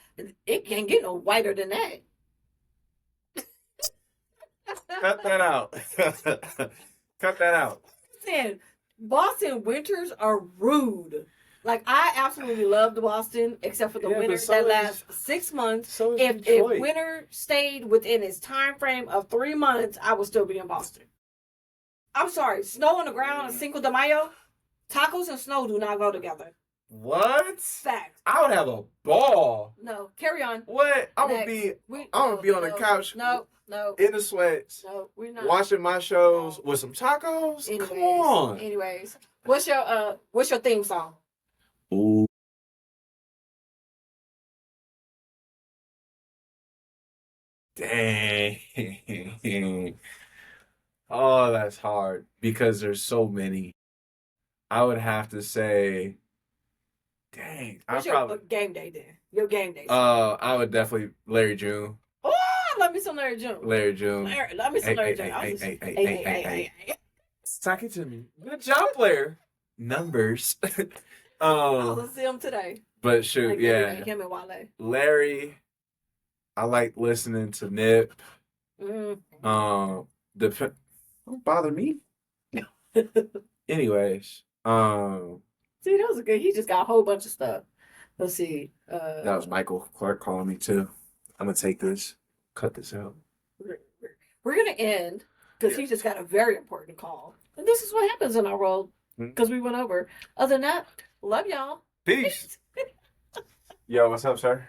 Speaker 1: It can't get no whiter than that.
Speaker 2: cut that out. Cut that out.
Speaker 1: Saying Boston winters are rude. Like I absolutely loved Boston, except for the
Speaker 2: Yeah, but
Speaker 1: winter
Speaker 2: so
Speaker 1: that
Speaker 2: is-
Speaker 1: lasts 6 months.
Speaker 2: So is
Speaker 1: If
Speaker 2: Detroit.
Speaker 1: winter stayed within its time frame of 3 months, I would still be in Boston. I'm sorry, snow on the ground on Cinco de Mayo, tacos and snow do not go together.
Speaker 2: What?
Speaker 1: Fact.
Speaker 2: I would have a ball.
Speaker 1: No, carry on.
Speaker 2: What? I'm gonna
Speaker 1: Next.
Speaker 2: be
Speaker 1: We-
Speaker 2: I'm gonna be on the
Speaker 1: no,
Speaker 2: couch.
Speaker 1: No,
Speaker 2: in the sweats,
Speaker 1: we're not.
Speaker 2: watching my shows with some tacos.
Speaker 1: Anyways,
Speaker 2: Come on.
Speaker 1: Anyways, what's your theme song?
Speaker 2: Ooh. Dang. Oh, that's hard because there's so many. I would have to say, dang. I
Speaker 1: What's
Speaker 2: probably
Speaker 1: your game day then? Your game day song.
Speaker 2: I would definitely Larry June.
Speaker 1: Oh, let me some Larry June.
Speaker 2: Larry June.
Speaker 1: Let me some Larry June.
Speaker 2: Hey. Talk it to me. Good job, player. Numbers.
Speaker 1: I was see him today.
Speaker 2: But shoot,
Speaker 1: Like,
Speaker 2: yeah.
Speaker 1: him and Wale.
Speaker 2: Larry, I like listening to Nip.
Speaker 1: Mm.
Speaker 2: Don't bother me. Anyways,
Speaker 1: See, that was good. He just got a whole bunch of stuff. Let's see.
Speaker 2: that was Michael Clark calling me too. I'm gonna take this, cut this out.
Speaker 1: We're gonna end because he just got a very important call. And this is what happens in our world because we went over. Other than that, love y'all.
Speaker 2: Peace. Yo, what's up, sir?